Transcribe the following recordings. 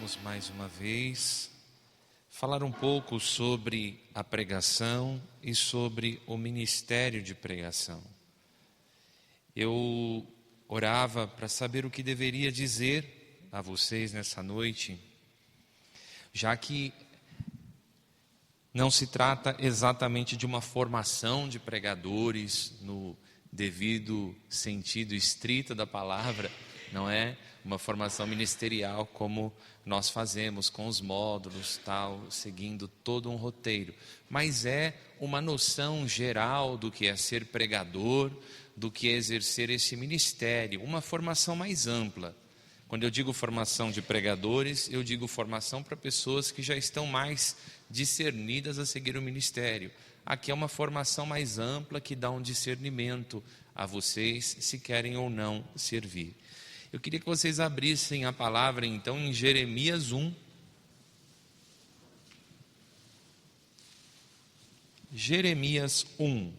vamos mais uma vez falar um pouco sobre a pregação e sobre o ministério de pregação. Eu orava para saber o que deveria dizer a vocês nessa noite, já que não se trata exatamente de uma formação de pregadores no devido sentido estrito da palavra, não é uma formação ministerial como nós fazemos com os módulos, tal, seguindo todo um roteiro, mas é uma noção geral do que é ser pregador, do que é exercer esse ministério, uma formação mais ampla. Quando eu digo formação de pregadores, eu digo formação para pessoas que já estão mais discernidas a seguir o ministério. Aqui é uma formação mais ampla que dá um discernimento a vocês se querem ou não servir. Eu queria que vocês abrissem a palavra então em Jeremias 1. Jeremias 1.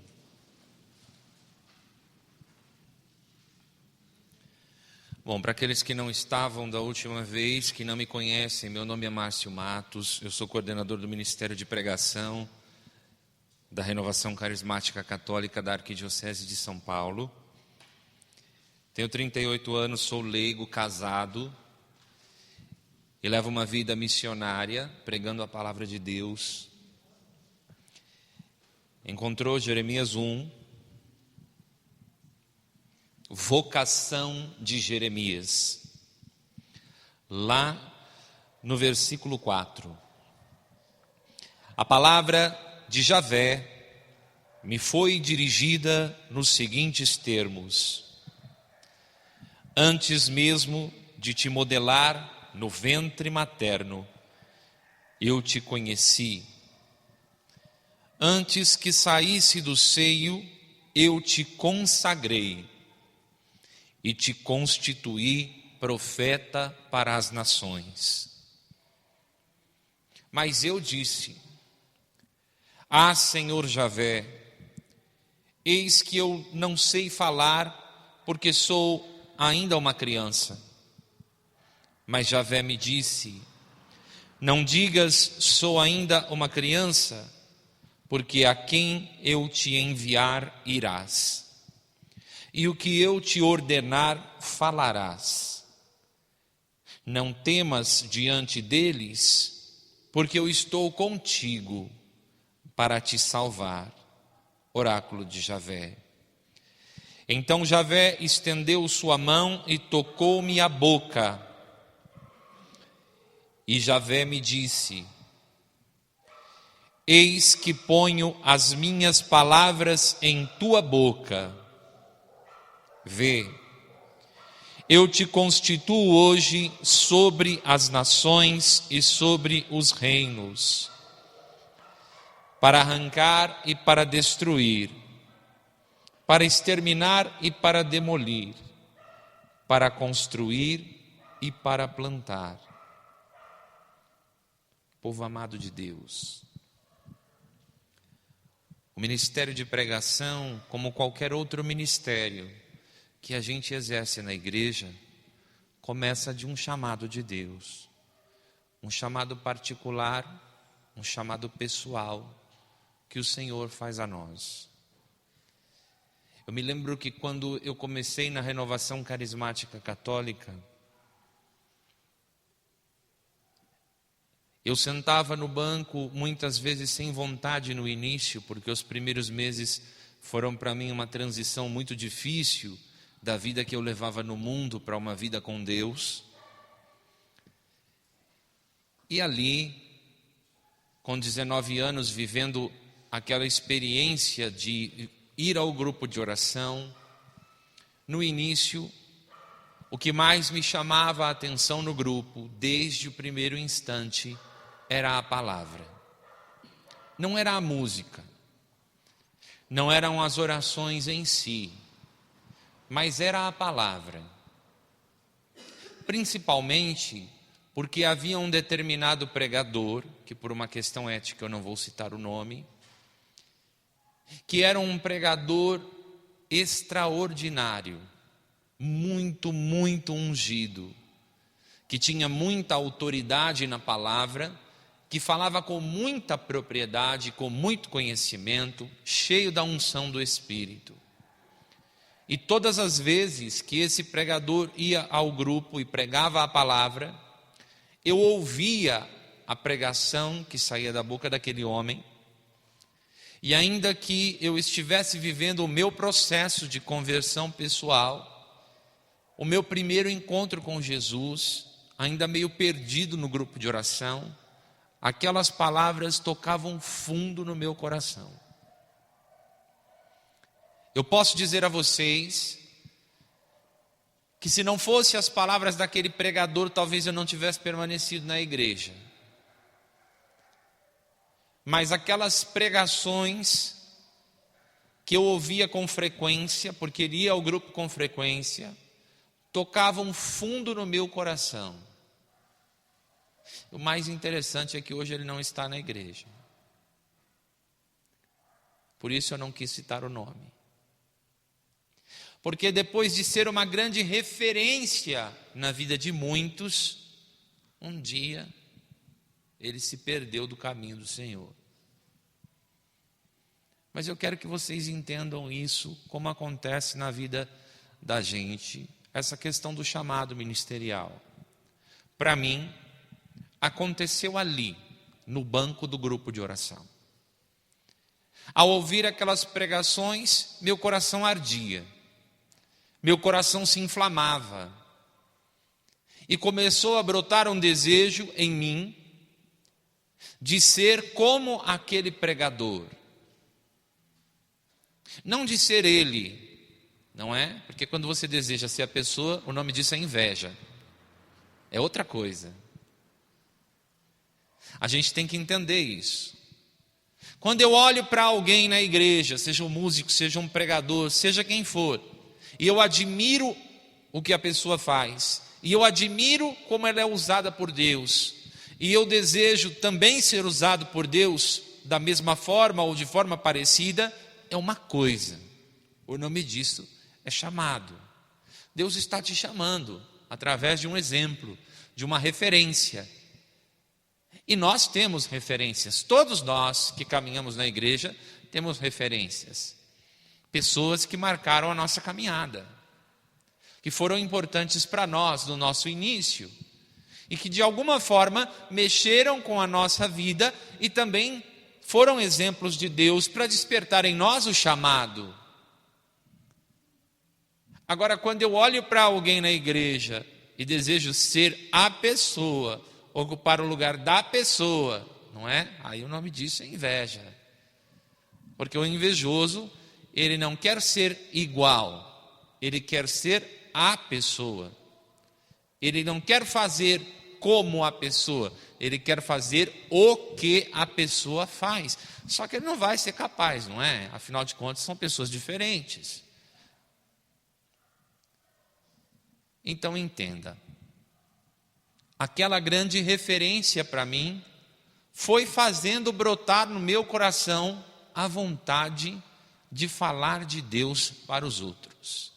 Bom, para aqueles que não estavam da última vez, que não me conhecem, meu nome é Márcio Matos, eu sou coordenador do Ministério de Pregação da Renovação Carismática Católica da Arquidiocese de São Paulo. Tenho 38 anos, sou leigo, casado e levo uma vida missionária, pregando a palavra de Deus. Encontrou Jeremias 1, vocação de Jeremias, lá no versículo 4. A palavra de Javé me foi dirigida nos seguintes termos: antes mesmo de te modelar no ventre materno, eu te conheci. Antes que saísse do seio, eu te consagrei e te constituí profeta para as nações. Mas eu disse: ah, Senhor Javé, eis que eu não sei falar, porque sou ainda uma criança. Mas Javé me disse: não digas sou ainda uma criança, porque a quem eu te enviar irás, e o que eu te ordenar falarás. Não temas diante deles, porque eu estou contigo para te salvar. Oráculo de Javé. Então Javé estendeu sua mão e tocou-me a boca. E Javé me disse: eis que ponho as minhas palavras em tua boca. Vê, eu te constituo hoje sobre as nações e sobre os reinos, para arrancar e para destruir, para exterminar e para demolir, para construir e para plantar. Povo amado de Deus, o ministério de pregação, como qualquer outro ministério que a gente exerce na igreja, começa de um chamado de Deus, um chamado particular, um chamado pessoal que o Senhor faz a nós. Eu me lembro que quando eu comecei na Renovação Carismática Católica, eu sentava no banco muitas vezes sem vontade no início, porque os primeiros meses foram para mim uma transição muito difícil da vida que eu levava no mundo para uma vida com Deus. E ali, com 19 anos, vivendo aquela experiência de ir ao grupo de oração, no início, o que mais me chamava a atenção no grupo, desde o primeiro instante, era a palavra. Não era a música, não eram as orações em si, mas era a palavra. Principalmente porque havia um determinado pregador, que por uma questão ética eu não vou citar o nome, que era um pregador extraordinário, muito, muito ungido, que tinha muita autoridade na palavra, que falava com muita propriedade, com muito conhecimento, cheio da unção do Espírito. E todas as vezes que esse pregador ia ao grupo e pregava a palavra, eu ouvia a pregação que saía da boca daquele homem, e ainda que eu estivesse vivendo o meu processo de conversão pessoal, o meu primeiro encontro com Jesus, ainda meio perdido no grupo de oração, aquelas palavras tocavam fundo no meu coração. Eu posso dizer a vocês que se não fosse as palavras daquele pregador, talvez eu não tivesse permanecido na igreja. Mas aquelas pregações que eu ouvia com frequência, porque iria ao grupo com frequência, tocavam fundo no meu coração. O mais interessante é que hoje ele não está na igreja. Por isso eu não quis citar o nome. Porque depois de ser uma grande referência na vida de muitos, um dia ele se perdeu do caminho do Senhor. Mas eu quero que vocês entendam isso, como acontece na vida da gente, essa questão do chamado ministerial. Para mim, aconteceu ali, no banco do grupo de oração. Ao ouvir aquelas pregações, meu coração ardia, meu coração se inflamava, e começou a brotar um desejo em mim de ser como aquele pregador. Não de ser ele, não é? Porque quando você deseja ser a pessoa, o nome disso é inveja. É outra coisa. A gente tem que entender isso. Quando eu olho para alguém na igreja, seja um músico, seja um pregador, seja quem for, e eu admiro o que a pessoa faz, e eu admiro como ela é usada por Deus, e eu desejo também ser usado por Deus da mesma forma ou de forma parecida, é uma coisa. O nome disso é chamado. Deus está te chamando através de um exemplo, de uma referência. E nós temos referências, todos nós que caminhamos na igreja temos referências. Pessoas que marcaram a nossa caminhada, que foram importantes para nós no nosso início, e que de alguma forma mexeram com a nossa vida e também foram exemplos de Deus para despertar em nós o chamado. Agora, quando eu olho para alguém na igreja e desejo ser a pessoa, ocupar o lugar da pessoa, não é? Aí o nome disso é inveja. Porque o invejoso, ele não quer ser igual, ele quer ser a pessoa. Ele não quer fazer como a pessoa, ele quer fazer o que a pessoa faz. Só que ele não vai ser capaz, não é? Afinal de contas, são pessoas diferentes. Então entenda, aquela grande referência para mim foi fazendo brotar no meu coração a vontade de falar de Deus para os outros.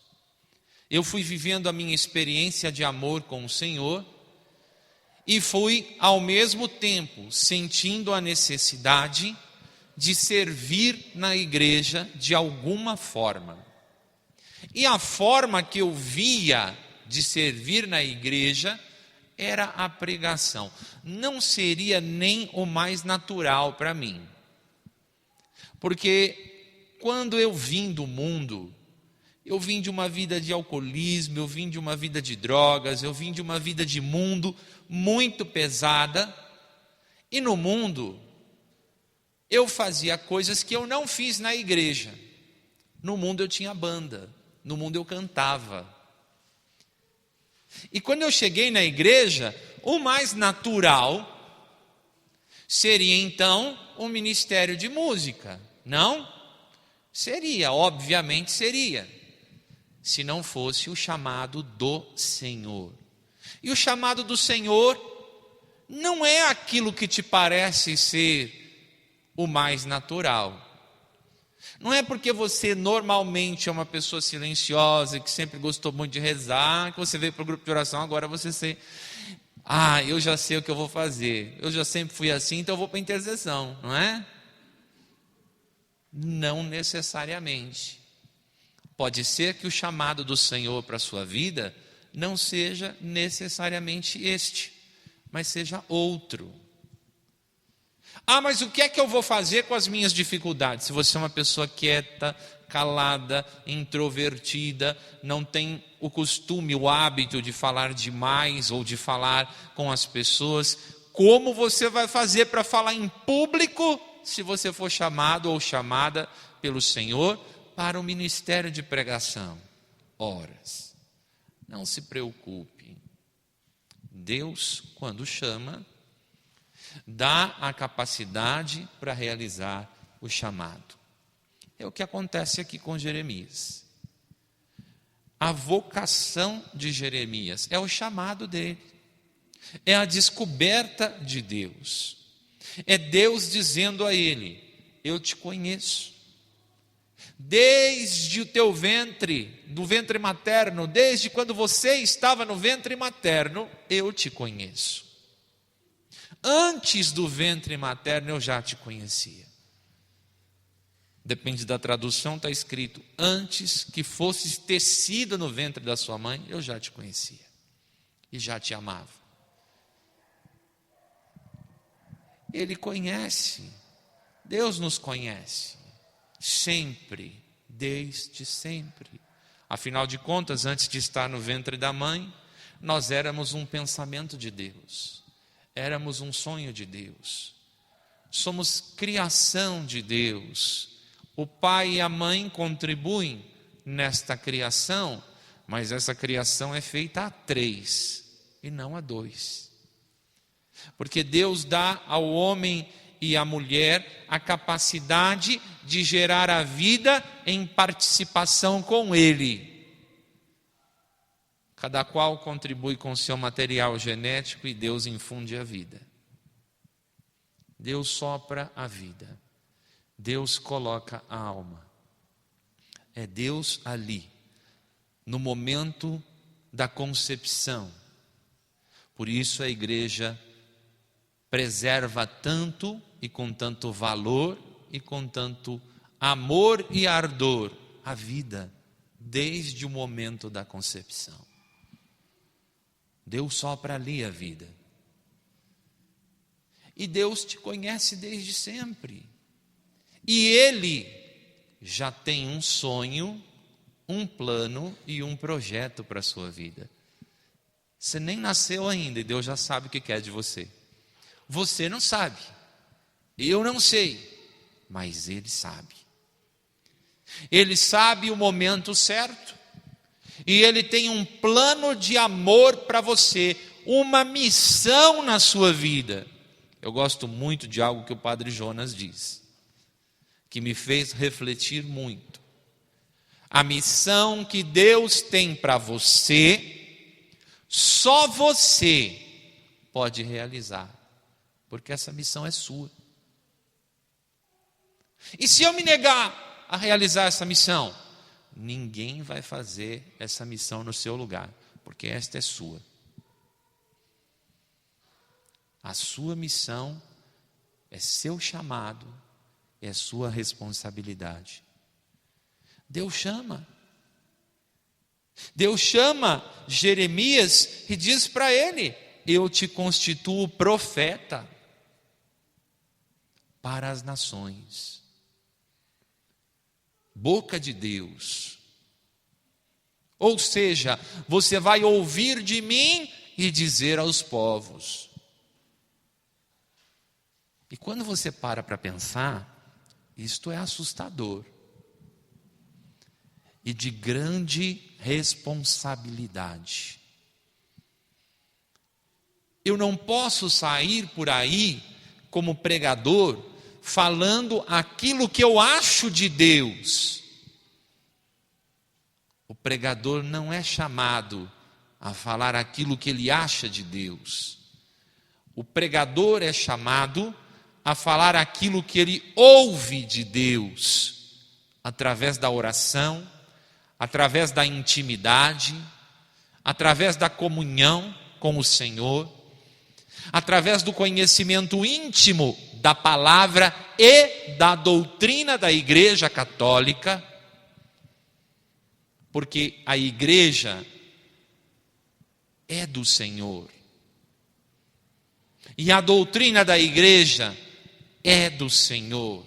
Eu fui vivendo a minha experiência de amor com o Senhor e fui ao mesmo tempo sentindo a necessidade de servir na igreja de alguma forma. E a forma que eu via de servir na igreja era a pregação. Não seria nem o mais natural para mim. Porque quando eu vim do mundo, eu vim de uma vida de alcoolismo, eu vim de uma vida de drogas, eu vim de uma vida de mundo muito pesada. E no mundo, eu fazia coisas que eu não fiz na igreja. No mundo eu tinha banda, no mundo eu cantava. E quando eu cheguei na igreja, o mais natural seria então o ministério de música, não? Seria, obviamente seria, se não fosse o chamado do Senhor. E o chamado do Senhor não é aquilo que te parece ser o mais natural. Não é porque você normalmente é uma pessoa silenciosa, que sempre gostou muito de rezar, que você veio para o grupo de oração, agora você Eu já sei o que eu vou fazer. Eu já sempre fui assim, então eu vou para a intercessão, não é? Não necessariamente. Pode ser que o chamado do Senhor para a sua vida não seja necessariamente este, mas seja outro. Mas o que é que eu vou fazer com as minhas dificuldades? Se você é uma pessoa quieta, calada, introvertida, não tem o costume, o hábito de falar demais ou de falar com as pessoas, como você vai fazer para falar em público se você for chamado ou chamada pelo Senhor para o ministério de pregação? Horas. Não se preocupe. Deus, quando chama, dá a capacidade para realizar o chamado. É o que acontece aqui com Jeremias. A vocação de Jeremias é o chamado dele, é a descoberta de Deus, é Deus dizendo a ele: eu te conheço, desde o teu ventre, do ventre materno, desde quando você estava no ventre materno, eu te conheço. Antes do ventre materno eu já te conhecia. Depende da tradução, está escrito: antes que fosses tecido no ventre da sua mãe, eu já te conhecia e já te amava. Ele conhece, Deus nos conhece, sempre, desde sempre. Afinal de contas, antes de estar no ventre da mãe, nós éramos um pensamento de Deus, éramos um sonho de Deus, somos criação de Deus. O pai e a mãe contribuem nesta criação, mas essa criação é feita a 3 e não a 2. Porque Deus dá ao homem e à mulher a capacidade de gerar a vida em participação com Ele. Cada qual contribui com o seu material genético e Deus infunde a vida. Deus sopra a vida. Deus coloca a alma. É Deus ali, no momento da concepção. Por isso a igreja preserva tanto e com tanto valor e com tanto amor e ardor a vida, desde o momento da concepção. Deus sopra ali a vida. E Deus te conhece desde sempre. E Ele já tem um sonho, um plano e um projeto para a sua vida. Você nem nasceu ainda e Deus já sabe o que quer de você. Você não sabe, eu não sei, mas Ele sabe. Ele sabe o momento certo e Ele tem um plano de amor para você, uma missão na sua vida. Eu gosto muito de algo que o Padre Jonas diz, que me fez refletir muito. A missão que Deus tem para você, só você pode realizar, porque essa missão é sua. E se eu me negar a realizar essa missão, ninguém vai fazer essa missão no seu lugar, porque esta é sua. A sua missão é seu chamado, é sua responsabilidade. Deus chama. Deus chama Jeremias e diz para ele: eu te constituo profeta para as nações. Boca de Deus. Ou seja, você vai ouvir de mim e dizer aos povos. E quando você para pensar, isto é assustador e de grande responsabilidade. Eu não posso sair por aí como pregador falando aquilo que eu acho de Deus. O pregador não é chamado a falar aquilo que ele acha de Deus. O pregador é chamado a falar aquilo que ele ouve de Deus, através da oração, através da intimidade, através da comunhão com o Senhor, através do conhecimento íntimo da palavra e da doutrina da Igreja Católica, porque a Igreja é do Senhor, e a doutrina da Igreja é do Senhor.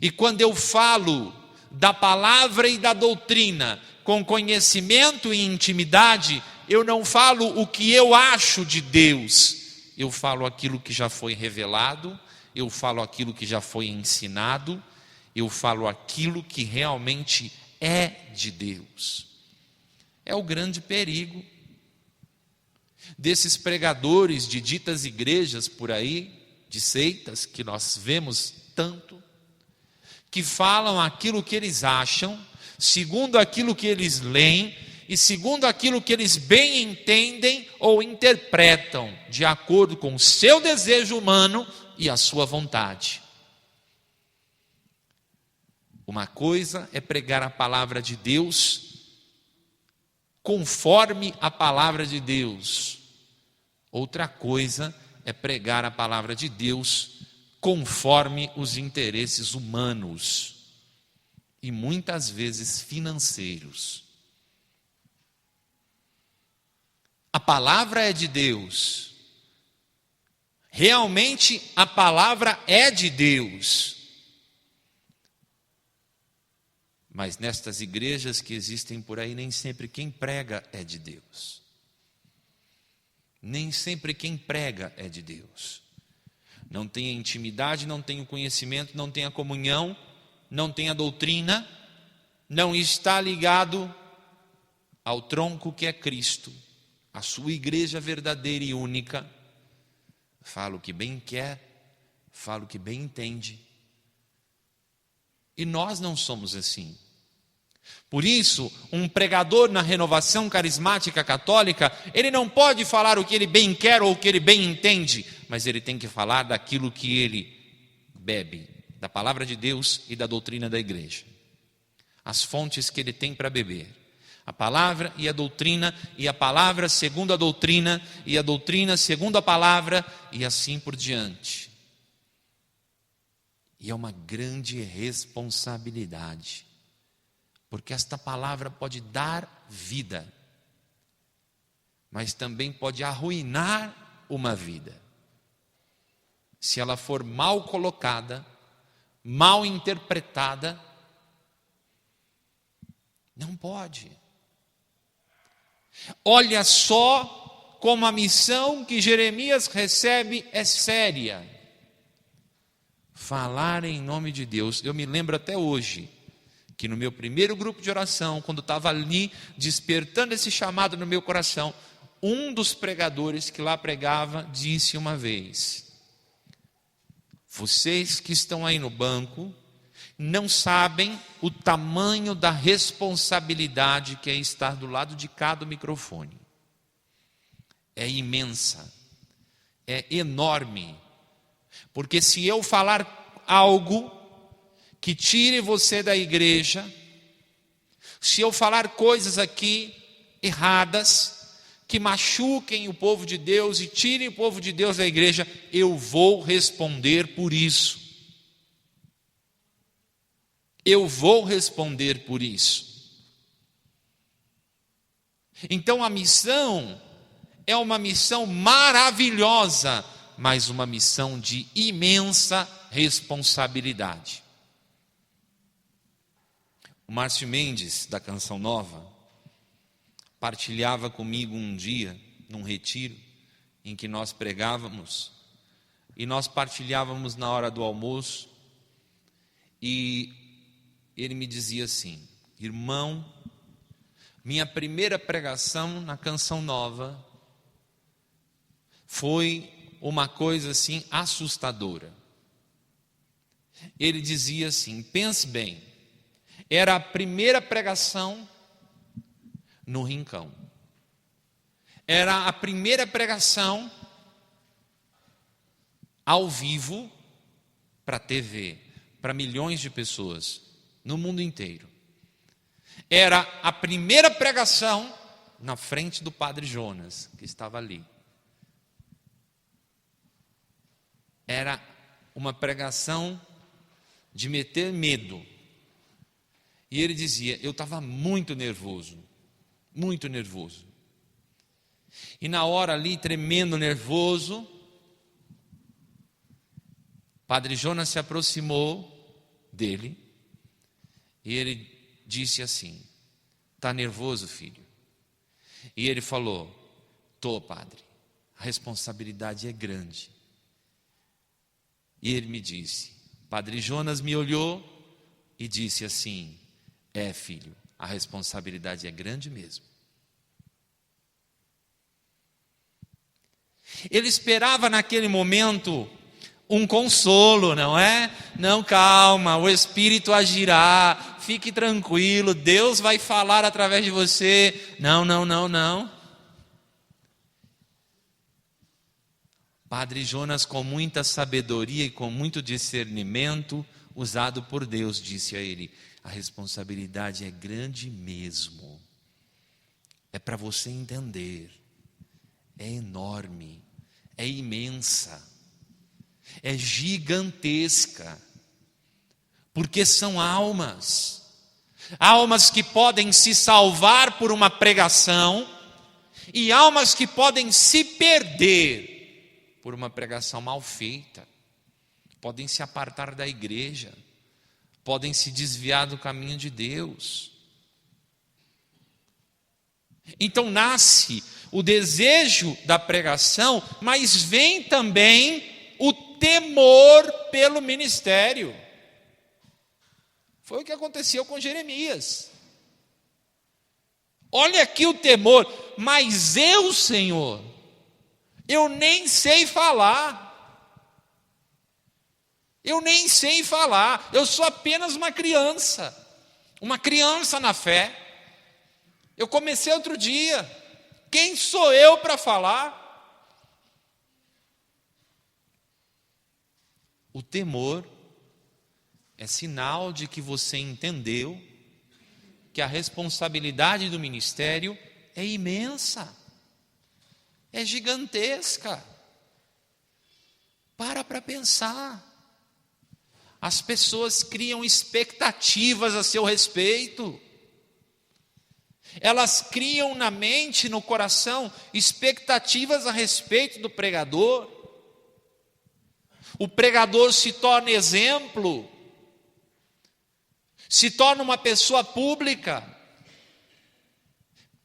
E quando eu falo da palavra e da doutrina com conhecimento e intimidade, eu não falo o que eu acho de Deus, eu falo aquilo que já foi revelado, eu falo aquilo que já foi ensinado, eu falo aquilo que realmente é de Deus. É o grande perigo desses pregadores de ditas igrejas por aí, de seitas, que nós vemos tanto, que falam aquilo que eles acham, segundo aquilo que eles leem, e segundo aquilo que eles bem entendem ou interpretam, de acordo com o seu desejo humano e a sua vontade. Uma coisa é pregar a palavra de Deus conforme a palavra de Deus. Outra coisa é pregar a palavra de Deus conforme os interesses humanos e muitas vezes financeiros. A palavra é de Deus. Realmente a palavra é de Deus. Mas nestas igrejas que existem por aí, nem sempre quem prega é de Deus. Nem sempre quem prega é de Deus. Não tem a intimidade, não tem o conhecimento, não tem a comunhão, não tem a doutrina, não está ligado ao tronco que é Cristo, a sua igreja verdadeira e única. Fala o que bem quer, fala o que bem entende. E nós não somos assim. Por isso, um pregador na renovação carismática católica, ele não pode falar o que ele bem quer ou o que ele bem entende, mas ele tem que falar daquilo que ele bebe, da palavra de Deus e da doutrina da igreja. As fontes que ele tem para beber. A palavra e a palavra segundo a doutrina, e a doutrina segundo a palavra, e assim por diante. E é uma grande responsabilidade, porque esta palavra pode dar vida, mas também pode arruinar uma vida, se ela for mal colocada, mal interpretada. Não pode. Olha só como a missão que Jeremias recebe é séria. Falar em nome de Deus. Eu me lembro até hoje que no meu primeiro grupo de oração, quando estava ali despertando esse chamado no meu coração, um dos pregadores que lá pregava disse uma vez: vocês que estão aí no banco não sabem o tamanho da responsabilidade que é estar do lado de cá do microfone. É imensa, é enorme, porque se eu falar algo que tire você da igreja, se eu falar coisas aqui erradas, que machuquem o povo de Deus e tirem o povo de Deus da igreja, eu vou responder por isso. Eu vou responder por isso. Então a missão é uma missão maravilhosa, mas uma missão de imensa responsabilidade. O Márcio Mendes, da Canção Nova, partilhava comigo um dia, num retiro, em que nós pregávamos, e nós partilhávamos na hora do almoço, e ele me dizia assim: irmão, minha primeira pregação na Canção Nova foi uma coisa assim assustadora. Ele dizia assim: pense bem, era a primeira pregação no Rincão, era a primeira pregação ao vivo para a TV, para milhões de pessoas no mundo inteiro. Era a primeira pregação na frente do Padre Jonas, que estava ali. era uma pregação de meter medo. E ele dizia: eu estava muito nervoso. E na hora ali, tremendo, nervoso, Padre Jonas se aproximou dele e ele disse assim: está nervoso, filho? E ele falou: tô, padre, a responsabilidade é grande. E ele me disse, Padre Jonas me olhou e disse assim: é, filho, a responsabilidade é grande mesmo. Ele esperava naquele momento um consolo, não é? Não, calma, o Espírito agirá, fique tranquilo, Deus vai falar através de você. Não. Padre Jonas, com muita sabedoria e com muito discernimento, usado por Deus, disse a ele: a responsabilidade é grande mesmo. É para você entender. É enorme, é imensa, é gigantesca, porque são almas que podem se salvar por uma pregação e almas que podem se perder por uma pregação mal feita, podem se apartar da igreja, podem se desviar do caminho de Deus. Então nasce o desejo da pregação, mas vem também o temor pelo ministério. Foi o que aconteceu com Jeremias. Olha aqui o temor: mas eu, Senhor, eu nem sei falar. Eu sou apenas uma criança na fé. Eu comecei outro dia. Quem sou eu para falar? O temor é sinal de que você entendeu que a responsabilidade do ministério é imensa, é gigantesca. Para pensar. As pessoas criam expectativas a seu respeito. Elas criam na mente, no coração, expectativas a respeito do pregador. O pregador se torna exemplo, se torna uma pessoa pública,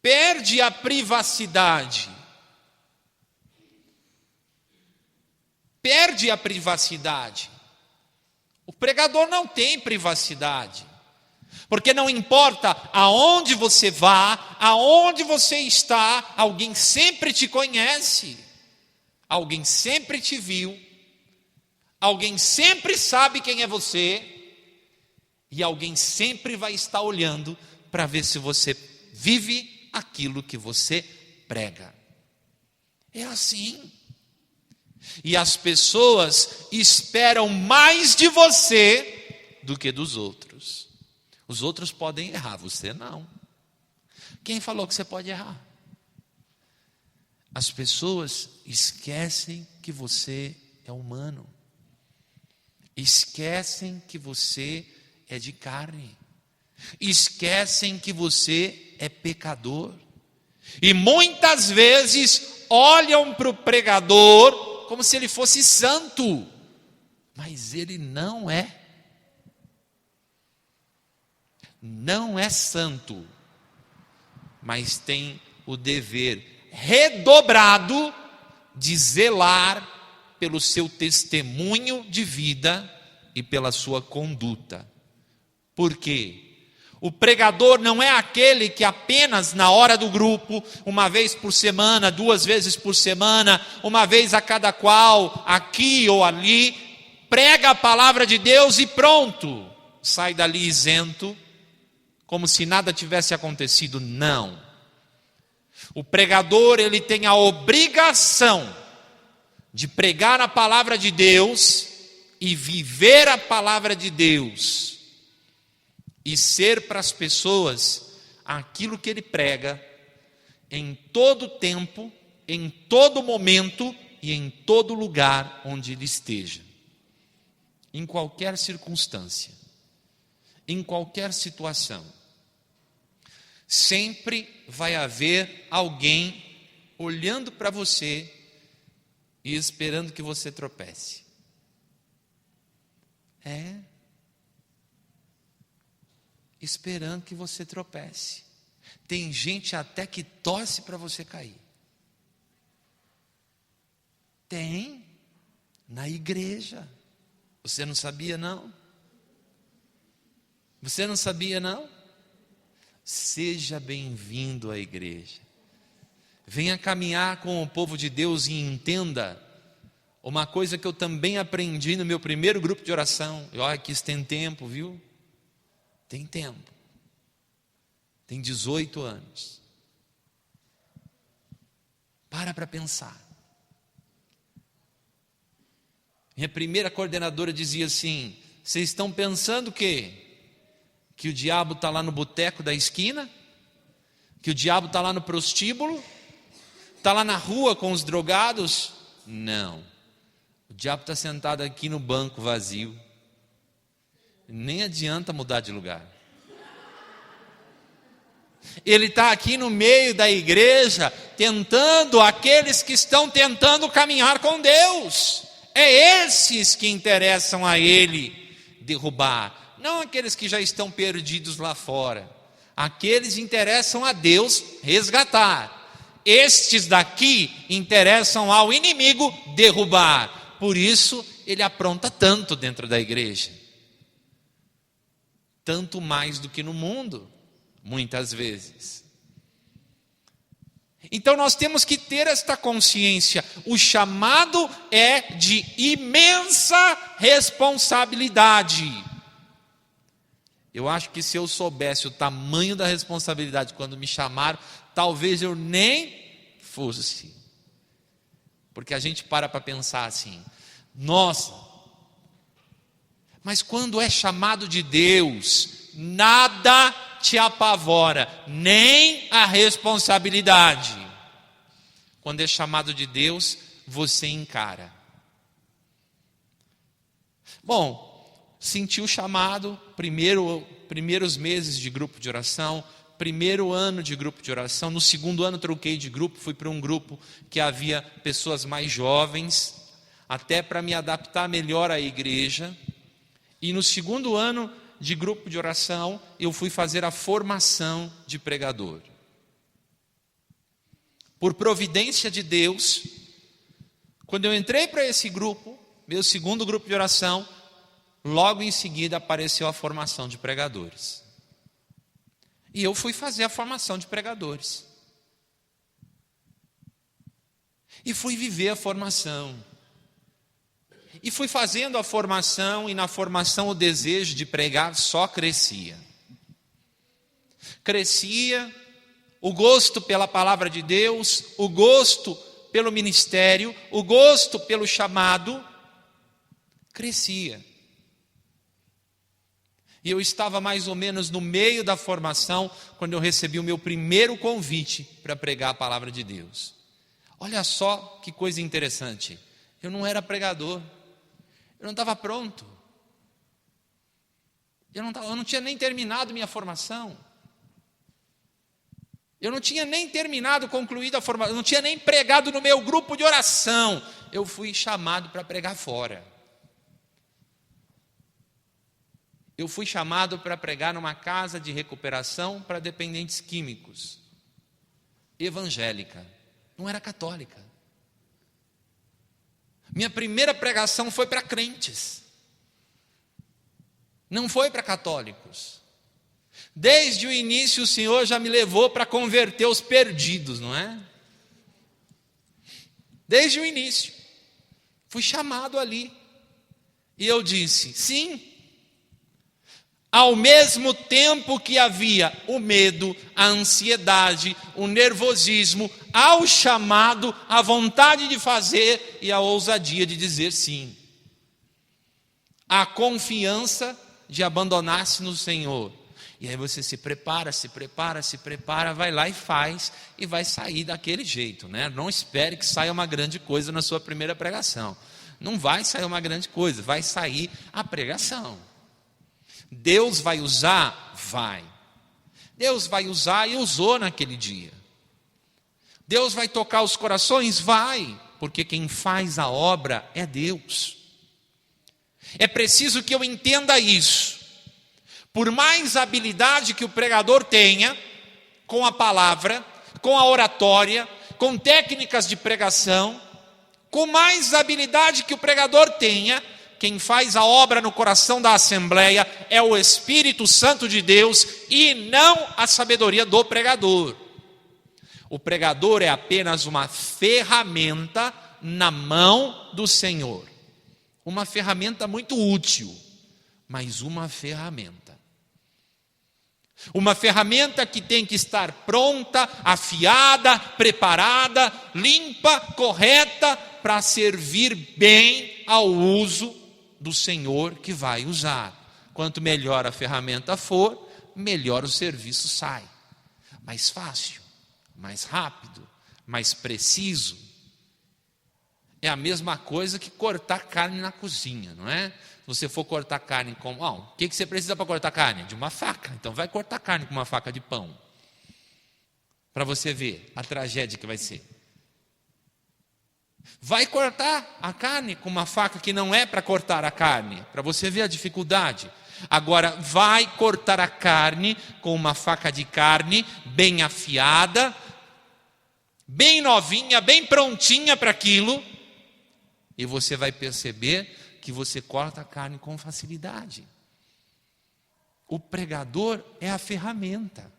perde a privacidade. O pregador não tem privacidade. Porque não importa aonde você vá, aonde você está, alguém sempre te conhece, alguém sempre te viu, alguém sempre sabe quem é você, e alguém sempre vai estar olhando para ver se você vive aquilo que você prega. É assim. E as pessoas esperam mais de você do que dos outros. Os outros podem errar, você não. Quem falou que você pode errar? As pessoas esquecem que você é humano. Esquecem que você é de carne. Esquecem que você é pecador. E muitas vezes olham para o pregador como se ele fosse santo. Mas ele não é. Não é santo, mas tem o dever redobrado de zelar pelo seu testemunho de vida e pela sua conduta. Por quê? O pregador não é aquele que apenas na hora do grupo, uma vez por semana, 2 vezes por semana, uma vez a cada qual, aqui ou ali, prega a palavra de Deus e pronto, sai dali isento, como se nada tivesse acontecido. Não. O pregador, ele tem a obrigação de pregar a palavra de Deus e viver a palavra de Deus e ser para as pessoas aquilo que ele prega em todo tempo, em todo momento e em todo lugar onde ele esteja. Em qualquer circunstância, em qualquer situação, sempre vai haver alguém olhando para você e esperando que você tropece. Esperando que você tropece. Tem gente até que torce para você cair. Tem, na igreja. Você não sabia, não? Você não sabia, não? Seja bem-vindo à igreja. Venha caminhar com o povo de Deus e entenda uma coisa que eu também aprendi no meu primeiro grupo de oração. E olha que isso tem tempo, viu? Tem tempo. Tem 18 anos. Para pensar. Minha primeira coordenadora dizia assim: vocês estão pensando o quê? Que o diabo está lá no boteco da esquina? Que o diabo está lá no prostíbulo? Está lá na rua com os drogados? Não. O diabo está sentado aqui no banco vazio. Nem adianta mudar de lugar. Ele está aqui no meio da igreja, tentando aqueles que estão tentando caminhar com Deus. É esses que interessam a ele derrubar, não aqueles que já estão perdidos lá fora. Aqueles interessam a Deus resgatar. Estes daqui interessam ao inimigo derrubar. Por isso ele apronta tanto dentro da igreja. Tanto mais do que no mundo, muitas vezes. Então nós temos que ter esta consciência. O chamado é de imensa responsabilidade. Eu acho que se eu soubesse o tamanho da responsabilidade quando me chamaram, talvez eu nem fosse. Porque a gente para pensar assim: nossa, mas quando é chamado de Deus, nada te apavora, nem a responsabilidade. Quando é chamado de Deus, você encara. Bom, senti o chamado, primeiros meses de grupo de oração, primeiro ano de grupo de oração. No segundo ano troquei de grupo, fui para um grupo que havia pessoas mais jovens, até para me adaptar melhor à igreja. E no segundo ano de grupo de oração, eu fui fazer a formação de pregador. Por providência de Deus, quando eu entrei para esse grupo, meu segundo grupo de oração, logo em seguida apareceu a formação de pregadores. E eu fui fazer a formação de pregadores. E fui viver a formação. E fui fazendo a formação, e na formação o desejo de pregar só crescia. Crescia o gosto pela palavra de Deus, o gosto pelo ministério, o gosto pelo chamado, crescia. E eu estava mais ou menos no meio da formação, quando eu recebi o meu primeiro convite para pregar a palavra de Deus. Olha só que coisa interessante. Eu não era pregador. Eu não estava pronto. Eu não tinha nem terminado minha formação. Eu não tinha nem concluído a formação. Eu não tinha nem pregado no meu grupo de oração. Eu fui chamado para pregar fora. Eu fui chamado para pregar numa casa de recuperação para dependentes químicos. Evangélica. Não era católica. Minha primeira pregação foi para crentes. Não foi para católicos. Desde o início o Senhor já me levou para converter os perdidos, não é? Desde o início. Fui chamado ali. E eu disse, sim. Ao mesmo tempo que havia o medo, a ansiedade, o nervosismo, ao chamado, a vontade de fazer e a ousadia de dizer sim. A confiança de abandonar-se no Senhor. E aí você se prepara, vai lá e faz, e vai sair daquele jeito, né? Não espere que saia uma grande coisa na sua primeira pregação. Não vai sair uma grande coisa, vai sair a pregação. Deus vai usar? Vai. Deus vai usar e usou naquele dia. Deus vai tocar os corações? Vai, porque quem faz a obra é Deus. É preciso que eu entenda isso. Por mais habilidade que o pregador tenha com a palavra, com a oratória, com técnicas de pregação, com mais habilidade que o pregador tenha, quem faz a obra no coração da assembleia é o Espírito Santo de Deus e não a sabedoria do pregador. O pregador é apenas uma ferramenta na mão do Senhor. Uma ferramenta muito útil, mas uma ferramenta. Uma ferramenta que tem que estar pronta, afiada, preparada, limpa, correta, para servir bem ao uso do Senhor que vai usar. Quanto melhor a ferramenta for, melhor o serviço sai. Mais fácil, mais rápido, mais preciso. É a mesma coisa que cortar carne na cozinha, não é? Se você for cortar carne com... o que você precisa para cortar carne? De uma faca. Então vai cortar carne com uma faca de pão. Para você ver a tragédia que vai ser. Vai cortar a carne com uma faca que não é para cortar a carne. Para você ver a dificuldade. Agora, vai cortar a carne com uma faca de carne bem afiada, bem novinha, bem prontinha para aquilo. E você vai perceber que você corta a carne com facilidade. O pregador é a ferramenta.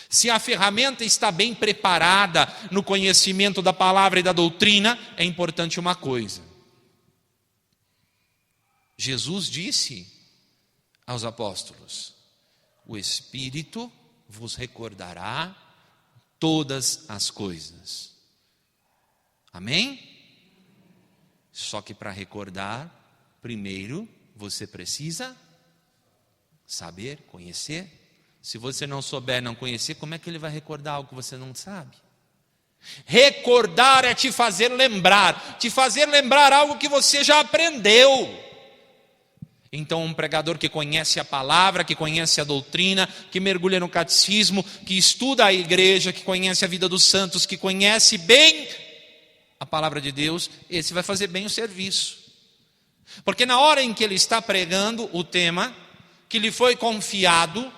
Se a ferramenta está bem preparada no conhecimento da palavra e da doutrina, é importante uma coisa. Jesus disse aos apóstolos: o Espírito vos recordará todas as coisas. Amém? Só que para recordar, primeiro você precisa saber, conhecer. Se você não souber, não conhecer, como é que ele vai recordar algo que você não sabe? Recordar é te fazer lembrar algo que você já aprendeu. Então um pregador que conhece a palavra, que conhece a doutrina, que mergulha no catecismo, que estuda a igreja, que conhece a vida dos santos, que conhece bem a palavra de Deus, esse vai fazer bem o serviço. Porque na hora em que ele está pregando o tema que lhe foi confiado,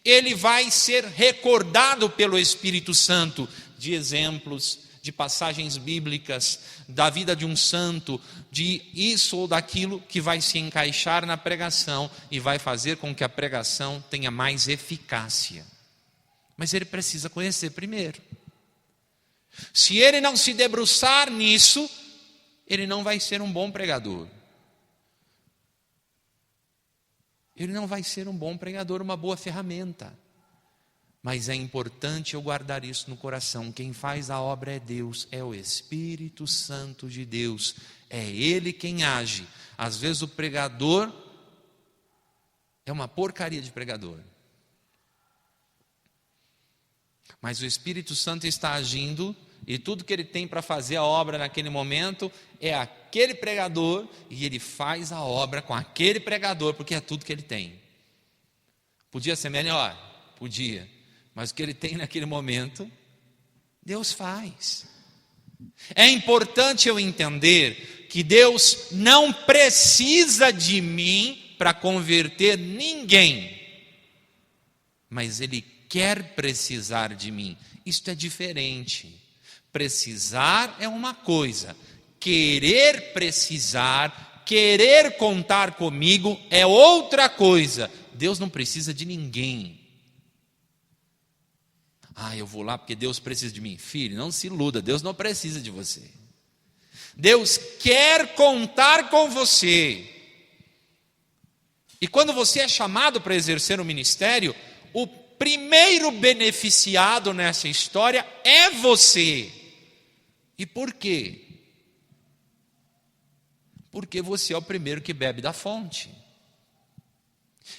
ele vai ser recordado pelo Espírito Santo de exemplos, de passagens bíblicas, da vida de um santo, de isso ou daquilo que vai se encaixar na pregação e vai fazer com que a pregação tenha mais eficácia. Mas ele precisa conhecer primeiro. Se ele não se debruçar nisso, ele não vai ser um bom pregador. Ele não vai ser um bom pregador, uma boa ferramenta. Mas é importante eu guardar isso no coração. Quem faz a obra é Deus, é o Espírito Santo de Deus. É Ele quem age. Às vezes o pregador é uma porcaria de pregador. Mas o Espírito Santo está agindo e tudo que ele tem para fazer a obra naquele momento é aquele pregador, e ele faz a obra com aquele pregador, porque é tudo que ele tem. Podia ser melhor? Podia. Mas o que ele tem naquele momento, Deus faz. É importante eu entender que Deus não precisa de mim para converter ninguém, mas Ele quer precisar de mim. Isto é diferente. Precisar é uma coisa, querer precisar, querer contar comigo é outra coisa. Deus não precisa de ninguém. Eu vou lá porque Deus precisa de mim. Filho, não se iluda, Deus não precisa de você. Deus quer contar com você. E quando você é chamado para exercer o ministério, o primeiro beneficiado nessa história é você. E por quê? Porque você é o primeiro que bebe da fonte.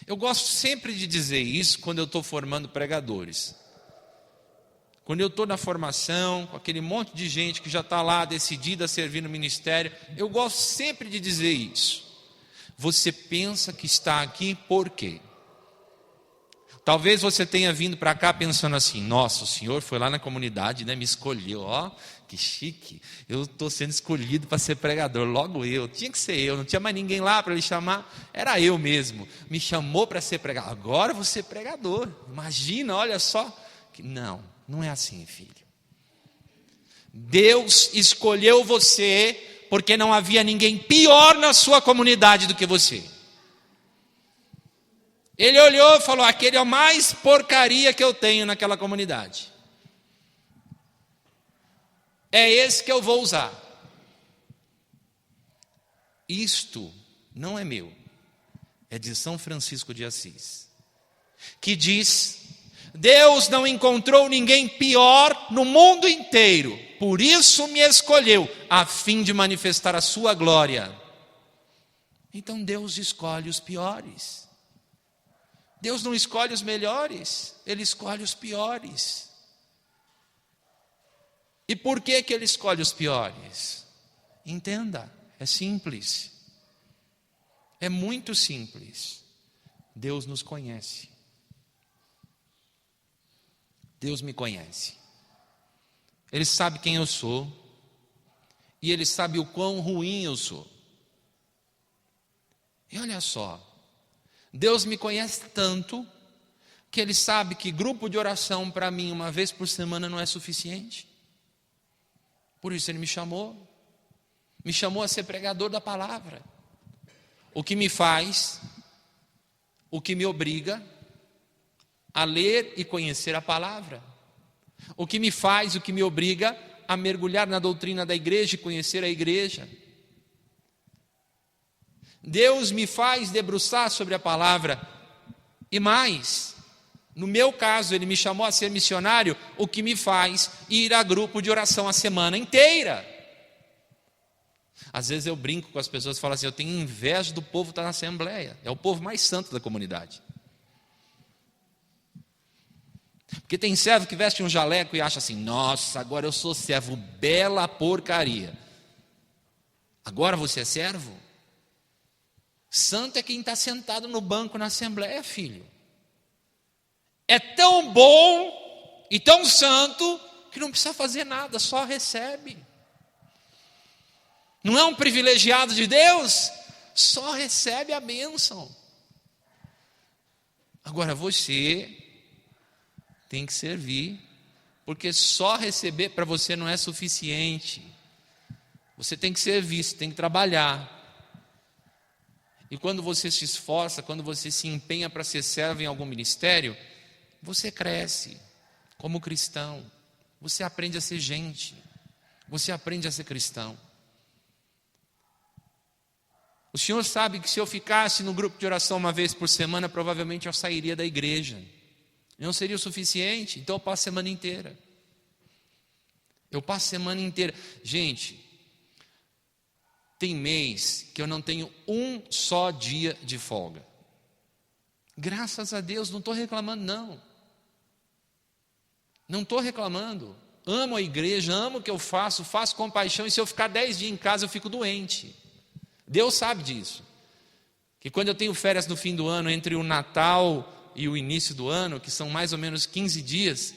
Eu gosto sempre de dizer isso quando eu estou formando pregadores. Quando eu estou na formação, com aquele monte de gente que já está lá decidida a servir no ministério, eu gosto sempre de dizer isso. Você pensa que está aqui por quê? Talvez você tenha vindo para cá pensando assim: nossa, o senhor foi lá na comunidade, né, me escolheu, ó, que chique, eu estou sendo escolhido para ser pregador, logo eu, tinha que ser eu, não tinha mais ninguém lá para ele chamar, era eu mesmo, me chamou para ser pregador, agora vou ser pregador, imagina, olha só. Não é assim, filho. Deus escolheu você porque não havia ninguém pior na sua comunidade do que você. Ele olhou e falou: aquele é o mais porcaria que eu tenho naquela comunidade. É esse que eu vou usar. Isto não é meu, é de São Francisco de Assis, que diz: Deus não encontrou ninguém pior no mundo inteiro, por isso me escolheu, a fim de manifestar a sua glória. Então Deus escolhe os piores. Deus não escolhe os melhores, Ele escolhe os piores. E por que Ele escolhe os piores? Entenda, é simples. É muito simples. Deus nos conhece. Deus me conhece. Ele sabe quem eu sou. E Ele sabe o quão ruim eu sou. E olha só, Deus me conhece tanto que Ele sabe que grupo de oração para mim uma vez por semana não é suficiente. Por isso Ele me chamou a ser pregador da palavra. O que me faz, o que me obriga a ler e conhecer a palavra. O que me faz, o que me obriga a mergulhar na doutrina da igreja e conhecer a igreja. Deus me faz debruçar sobre a palavra. E mais, no meu caso, Ele me chamou a ser missionário, o que me faz ir a grupo de oração a semana inteira. Às vezes eu brinco com as pessoas e falo assim: eu tenho inveja do povo que está na assembleia. É o povo mais santo da comunidade. Porque tem servo que veste um jaleco e acha assim: nossa, agora eu sou servo, bela porcaria. Agora você é servo? Santo é quem está sentado no banco na assembleia, filho. É tão bom e tão santo que não precisa fazer nada, só recebe. Não é um privilegiado de Deus? Só recebe a bênção. Agora você tem que servir, porque só receber para você não é suficiente. Você tem que servir, você tem que trabalhar. E quando você se esforça, quando você se empenha para ser servo em algum ministério, você cresce como cristão. Você aprende a ser gente. Você aprende a ser cristão. O Senhor sabe que se eu ficasse no grupo de oração uma vez por semana, provavelmente eu sairia da igreja. Não seria o suficiente, então eu passo a semana inteira. Gente, tem mês que eu não tenho um só dia de folga. Graças a Deus, não estou reclamando não. Não estou reclamando. Amo a igreja, amo o que eu faço com paixão, e se eu ficar 10 dias em casa eu fico doente. Deus sabe disso. Que quando eu tenho férias no fim do ano, entre o Natal e o início do ano, que são mais ou menos 15 dias,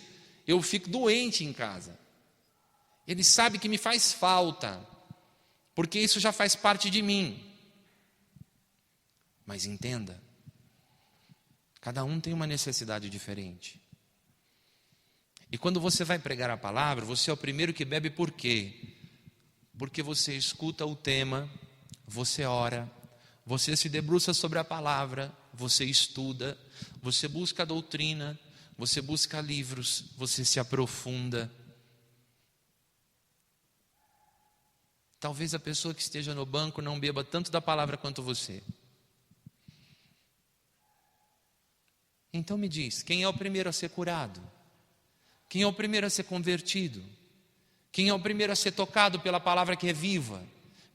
eu fico doente em casa. Ele sabe que me faz falta, porque isso já faz parte de mim. Mas entenda, cada um tem uma necessidade diferente. E quando você vai pregar a palavra, você é o primeiro que bebe, por quê? Porque você escuta o tema, você ora, você se debruça sobre a palavra, você estuda, você busca a doutrina, você busca livros, você se aprofunda. Talvez a pessoa que esteja no banco não beba tanto da palavra quanto você. Então me diz, quem é o primeiro a ser curado? Quem é o primeiro a ser convertido? Quem é o primeiro a ser tocado pela palavra que é viva?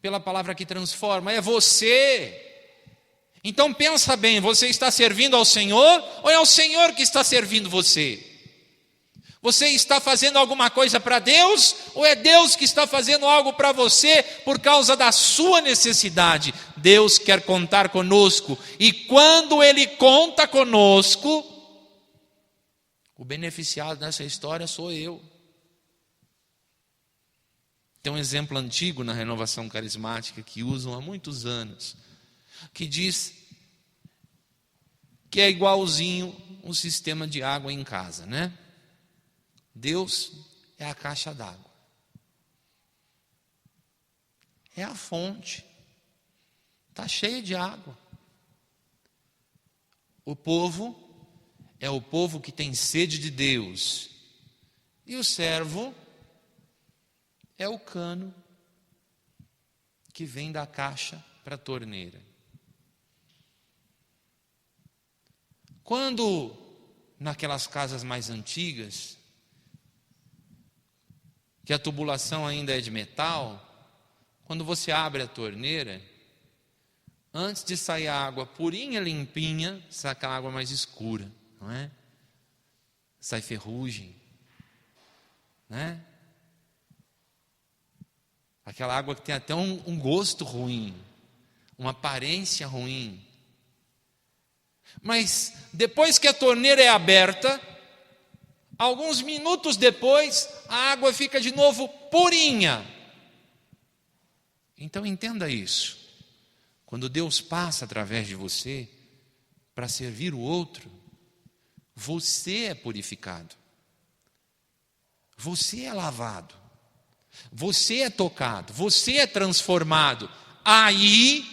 Pela palavra que transforma? É você. Então pensa bem, você está servindo ao Senhor ou é o Senhor que está servindo você? Você está fazendo alguma coisa para Deus ou é Deus que está fazendo algo para você por causa da sua necessidade? Deus quer contar conosco e quando Ele conta conosco, o beneficiado dessa história sou eu. Tem um exemplo antigo na renovação carismática que usam há muitos anos, que diz que é igualzinho um sistema de água em casa, né? Deus é a caixa d'água, é a fonte, está cheia de água. O povo é o povo que tem sede de Deus, e o servo é o cano que vem da caixa para a torneira. Quando naquelas casas mais antigas, que a tubulação ainda é de metal, quando você abre a torneira, antes de sair a água purinha, limpinha, sai aquela água mais escura, não é? Sai ferrugem, né? Aquela água que tem até um gosto ruim, uma aparência ruim. Mas depois que a torneira é aberta, alguns minutos depois, a água fica de novo purinha. Então entenda isso. Quando Deus passa através de você para servir o outro, você é purificado. Você é lavado. Você é tocado. Você é transformado. Aí,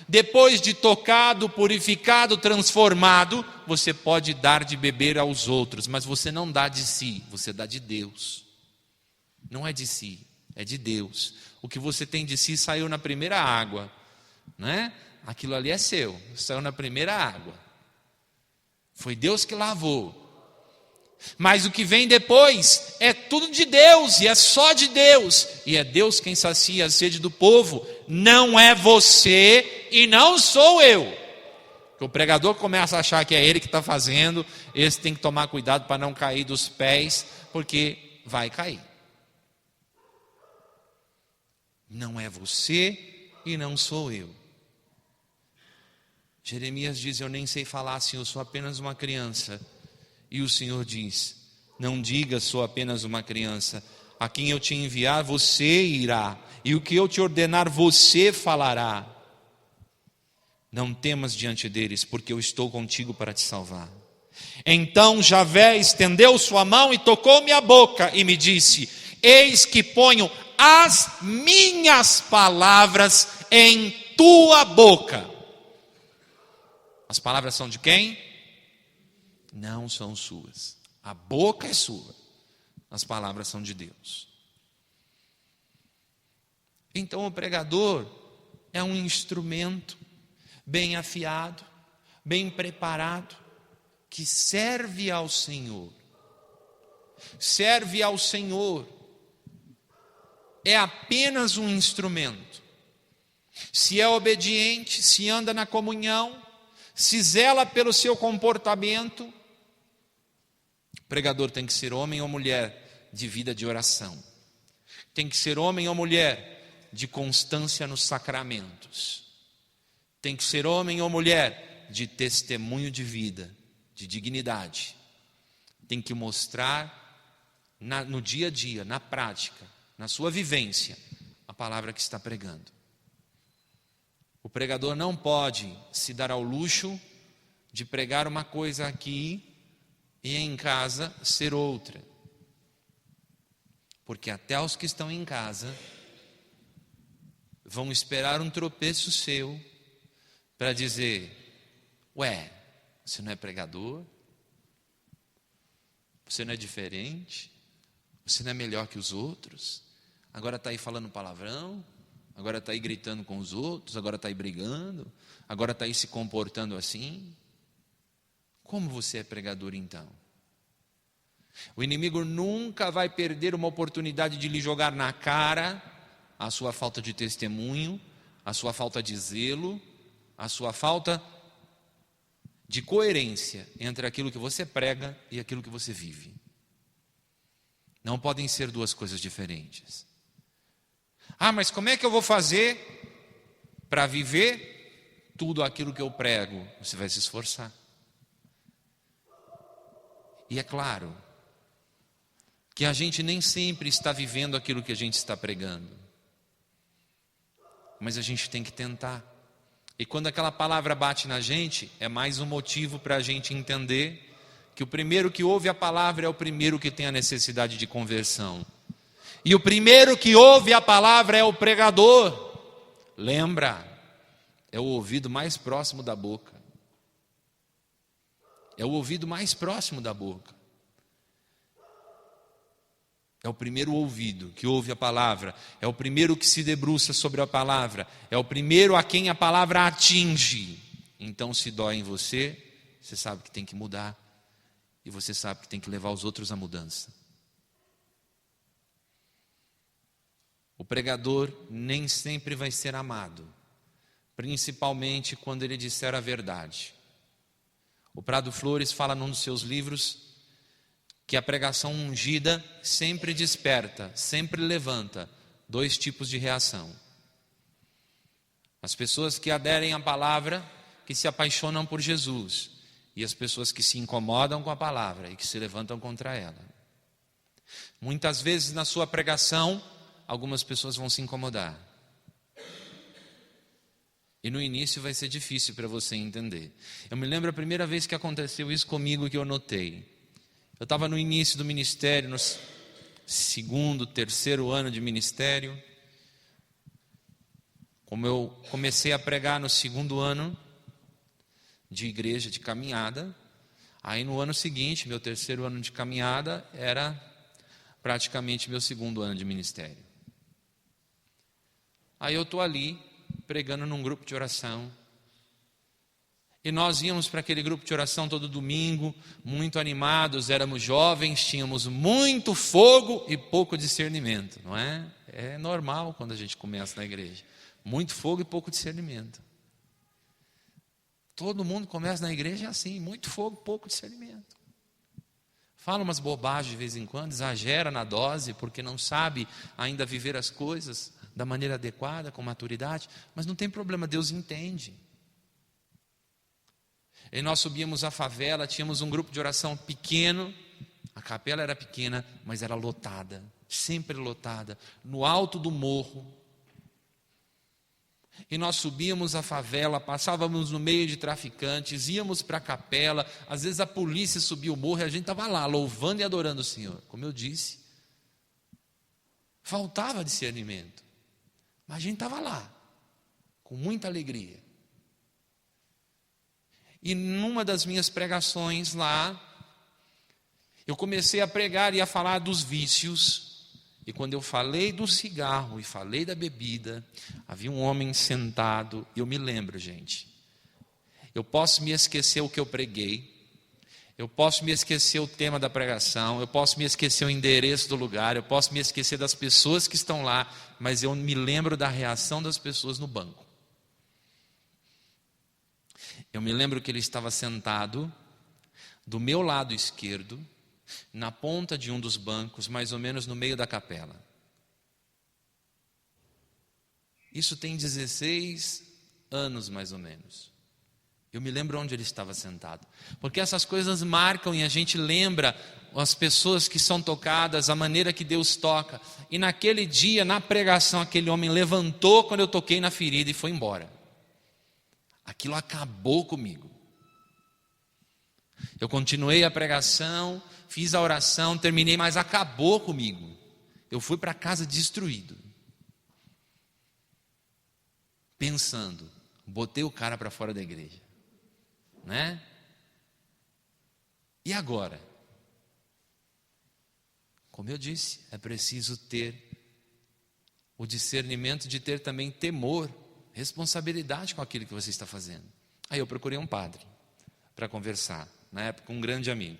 depois de tocado, purificado, transformado, você pode dar de beber aos outros, mas você não dá de si, você dá de Deus. Não é de si, é de Deus. O que você tem de si saiu na primeira água, né? Aquilo ali é seu, saiu na primeira água. Foi Deus que lavou. Mas o que vem depois é tudo de Deus, e é só de Deus, e é Deus quem sacia a sede do povo, não é você e não sou eu. Porque o pregador começa a achar que é ele que está fazendo, esse tem que tomar cuidado para não cair dos pés, porque vai cair. Não é você e não sou eu. Jeremias diz: eu nem sei falar, Senhor, eu sou apenas uma criança. E o Senhor diz: não diga sou apenas uma criança, a quem eu te enviar você irá, e o que eu te ordenar você falará. Não temas diante deles, porque eu estou contigo para te salvar. Então Javé estendeu sua mão e tocou-me a boca e me disse: eis que ponho as minhas palavras em tua boca. As palavras são de quem? Não são suas. A boca é sua. As palavras são de Deus. Então o pregador é um instrumento bem afiado, bem preparado, que serve ao Senhor. Serve ao Senhor. É apenas um instrumento. Se é obediente, se anda na comunhão, se zela pelo seu comportamento, o pregador tem que ser homem ou mulher de vida de oração. Tem que ser homem ou mulher de constância nos sacramentos. Tem que ser homem ou mulher de testemunho de vida, de dignidade. Tem que mostrar no dia a dia, na prática, na sua vivência, a palavra que está pregando. O pregador não pode se dar ao luxo de pregar uma coisa aqui e em casa ser outra. Porque até os que estão em casa vão esperar um tropeço seu para dizer: ué, você não é pregador? Você não é diferente? Você não é melhor que os outros? Agora está aí falando palavrão? Agora está aí gritando com os outros? Agora está aí brigando? Agora está aí se comportando assim? Como você é pregador então? O inimigo nunca vai perder uma oportunidade de lhe jogar na cara a sua falta de testemunho, a sua falta de zelo, a sua falta de coerência entre aquilo que você prega e aquilo que você vive. Não podem ser duas coisas diferentes. Ah, mas como é que eu vou fazer para viver tudo aquilo que eu prego? Você vai se esforçar. E é claro que a gente nem sempre está vivendo aquilo que a gente está pregando. Mas a gente tem que tentar. E quando aquela palavra bate na gente, é mais um motivo para a gente entender que o primeiro que ouve a palavra é o primeiro que tem a necessidade de conversão. E o primeiro que ouve a palavra é o pregador. Lembra, é o ouvido mais próximo da boca. É o ouvido mais próximo da boca. É o primeiro ouvido que ouve a palavra. É o primeiro que se debruça sobre a palavra. É o primeiro a quem a palavra atinge. Então, se dói em você, você sabe que tem que mudar. E você sabe que tem que levar os outros à mudança. O pregador nem sempre vai ser amado, principalmente quando ele disser a verdade. O Prado Flores fala num dos seus livros que a pregação ungida sempre desperta, sempre levanta dois tipos de reação. As pessoas que aderem à palavra, que se apaixonam por Jesus, e as pessoas que se incomodam com a palavra e que se levantam contra ela. Muitas vezes na sua pregação, algumas pessoas vão se incomodar. E no início vai ser difícil para você entender. Eu me lembro a primeira vez que aconteceu isso comigo, que eu notei. Eu estava no início do ministério, no segundo, terceiro ano de ministério. Como eu comecei a pregar no segundo ano de igreja, de caminhada, aí no ano seguinte, meu terceiro ano de caminhada, era praticamente meu segundo ano de ministério. Aí eu estou ali, pregando num grupo de oração. E nós íamos para aquele grupo de oração todo domingo, muito animados, éramos jovens, tínhamos muito fogo e pouco discernimento, não é? É normal quando a gente começa na igreja. Muito fogo e pouco discernimento. Todo mundo começa na igreja assim, muito fogo, pouco discernimento. Fala umas bobagens de vez em quando, exagera na dose, porque não sabe ainda viver as coisas da maneira adequada, com maturidade, mas não tem problema, Deus entende. E nós subíamos a favela, tínhamos um grupo de oração pequeno, a capela era pequena, mas era lotada, sempre lotada, no alto do morro. E nós subíamos a favela, passávamos no meio de traficantes, íamos para a capela, às vezes a polícia subia o morro e a gente estava lá, louvando e adorando o Senhor. Como eu disse, faltava discernimento, mas a gente estava lá, com muita alegria. E numa das minhas pregações lá, eu comecei a pregar e a falar dos vícios. E quando eu falei do cigarro e falei da bebida, havia um homem sentado. E eu me lembro, gente, eu posso me esquecer o que eu preguei, eu posso me esquecer o tema da pregação, eu posso me esquecer o endereço do lugar, eu posso me esquecer das pessoas que estão lá, mas eu me lembro da reação das pessoas no banco. Eu me lembro que ele estava sentado do meu lado esquerdo, na ponta de um dos bancos, mais ou menos no meio da capela. Isso tem 16 anos, mais ou menos. Eu me lembro onde ele estava sentado, porque essas coisas marcam e a gente lembra as pessoas que são tocadas, a maneira que Deus toca. E naquele dia, na pregação, aquele homem levantou quando eu toquei na ferida e foi embora. Aquilo acabou comigo. Eu continuei a pregação, fiz a oração, terminei, mas acabou comigo. Eu fui para casa destruído. Pensando, botei o cara para fora da igreja. Né? E agora? Como eu disse, é preciso ter o discernimento de ter também temor, responsabilidade com aquilo que você está fazendo. Aí eu procurei um padre para conversar, na época um grande amigo.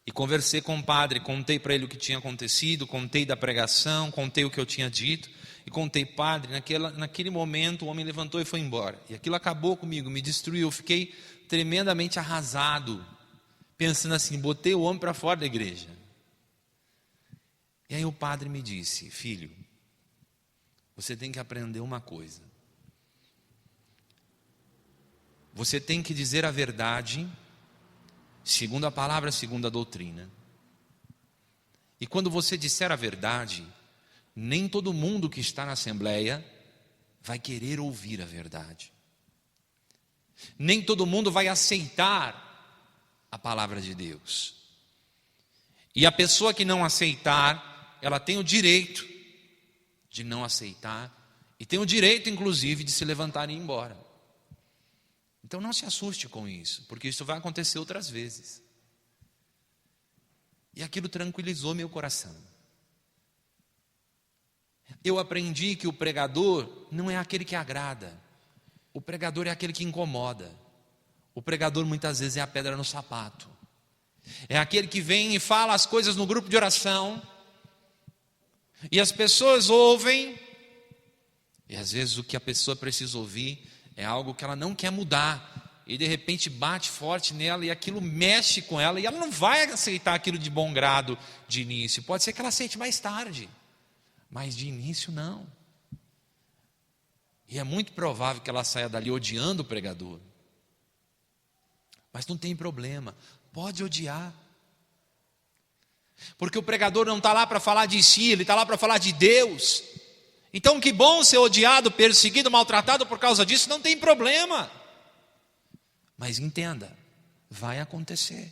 E conversei com o padre, contei para ele o que tinha acontecido, contei da pregação, contei o que eu tinha dito, e contei, padre, naquele momento o homem levantou e foi embora. E aquilo acabou comigo, me destruiu, eu fiquei tremendamente arrasado, pensando assim, botei o homem para fora da igreja. E aí o padre me disse, filho, você tem que aprender uma coisa. Você tem que dizer a verdade, segundo a palavra, segundo a doutrina. E quando você disser a verdade, nem todo mundo que está na assembleia vai querer ouvir a verdade. Nem todo mundo vai aceitar a palavra de Deus. E a pessoa que não aceitar, ela tem o direito de não aceitar, e tem o direito, inclusive, de se levantar e ir embora. Então não se assuste com isso, porque isso vai acontecer outras vezes. E aquilo tranquilizou meu coração. Eu aprendi que o pregador não é aquele que agrada. O pregador é aquele que incomoda. O pregador muitas vezes é a pedra no sapato. É aquele que vem e fala as coisas no grupo de oração. E as pessoas ouvem. E às vezes o que a pessoa precisa ouvir é algo que ela não quer mudar. E de repente bate forte nela e aquilo mexe com ela. E ela não vai aceitar aquilo de bom grado de início. Pode ser que ela aceite mais tarde. Mas de início não. E é muito provável que ela saia dali odiando o pregador. Mas não tem problema, pode odiar. Porque o pregador não está lá para falar de si, ele está lá para falar de Deus. Então que bom ser odiado, perseguido, maltratado por causa disso, não tem problema. Mas entenda, vai acontecer.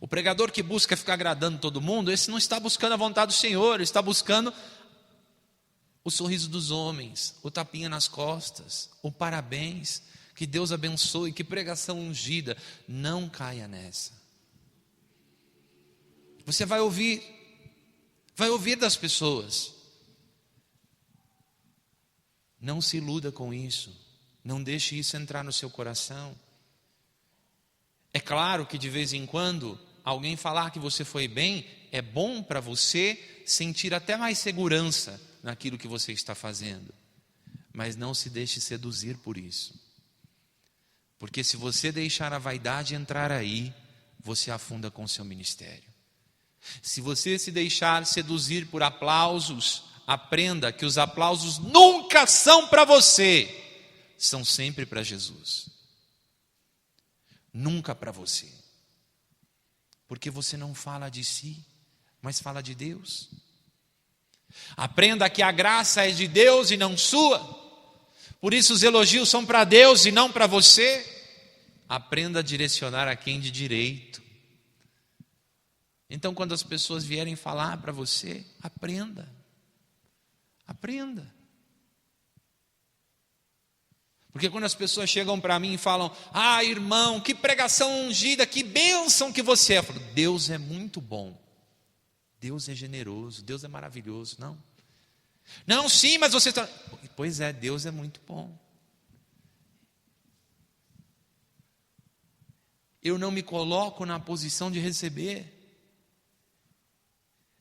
O pregador que busca ficar agradando todo mundo, esse não está buscando a vontade do Senhor, ele está buscando o sorriso dos homens, o tapinha nas costas, o parabéns, que Deus abençoe, que pregação ungida. Não caia nessa. Você vai ouvir das pessoas. Não se iluda com isso, não deixe isso entrar no seu coração. É claro que de vez em quando alguém falar que você foi bem é bom para você sentir até mais segurança naquilo que você está fazendo. Mas não se deixe seduzir por isso. Porque se você deixar a vaidade entrar aí, você afunda com o seu ministério. Se você se deixar seduzir por aplausos, aprenda que os aplausos nunca são para você, são sempre para Jesus. Nunca para você. Porque você não fala de si, mas fala de Deus. Aprenda que a graça é de Deus e não sua. Por isso os elogios são para Deus e não para você. Aprenda a direcionar a quem de direito. Então quando as pessoas vierem falar para você, aprenda. Aprenda. Porque quando as pessoas chegam para mim e falam, ah, irmão, que pregação ungida, que bênção que você é. Eu falo, Deus é muito bom. Deus é generoso, Deus é maravilhoso. Não, sim, mas você está... Pois é, Deus é muito bom. Eu não me coloco na posição de receber.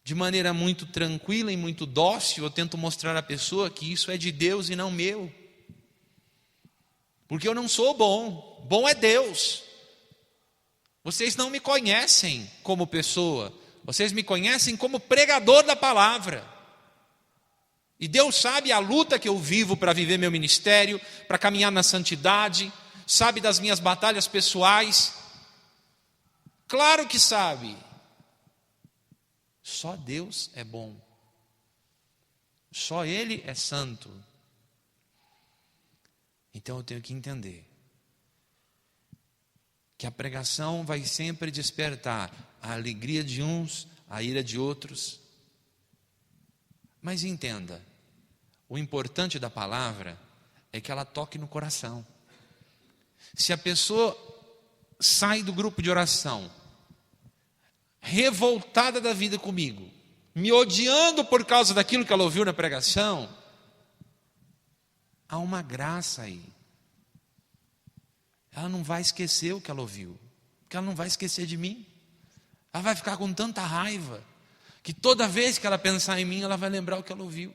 De maneira muito tranquila e muito dócil, eu tento mostrar à pessoa que isso é de Deus e não meu. Porque eu não sou bom, bom é Deus. Vocês não me conhecem como pessoa, vocês me conhecem como pregador da palavra. E Deus sabe a luta que eu vivo para viver meu ministério, para caminhar na santidade, sabe das minhas batalhas pessoais. Claro que sabe. Só Deus é bom. Só Ele é santo. Então eu tenho que entender que a pregação vai sempre despertar a alegria de uns, a ira de outros. Mas entenda, o importante da palavra é que ela toque no coração. Se a pessoa sai do grupo de oração revoltada da vida comigo, me odiando por causa daquilo que ela ouviu na pregação, há uma graça aí. Ela não vai esquecer o que ela ouviu, porque ela não vai esquecer de mim. Ela vai ficar com tanta raiva que toda vez que ela pensar em mim, ela vai lembrar o que ela ouviu.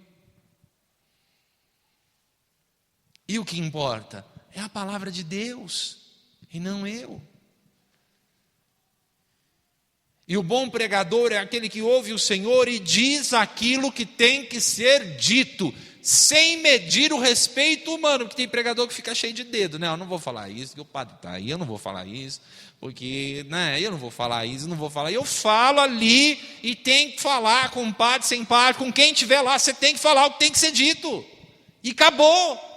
E o que importa é a palavra de Deus e não eu. E o bom pregador é aquele que ouve o Senhor e diz aquilo que tem que ser dito, sem medir o respeito humano, porque tem pregador que fica cheio de dedo, né? Eu não vou falar isso, porque o padre está aí, eu não vou falar isso, porque eu não vou falar isso, não vou falar. Eu falo ali e tem que falar com o padre, sem padre, com quem estiver lá, você tem que falar o que tem que ser dito. E acabou.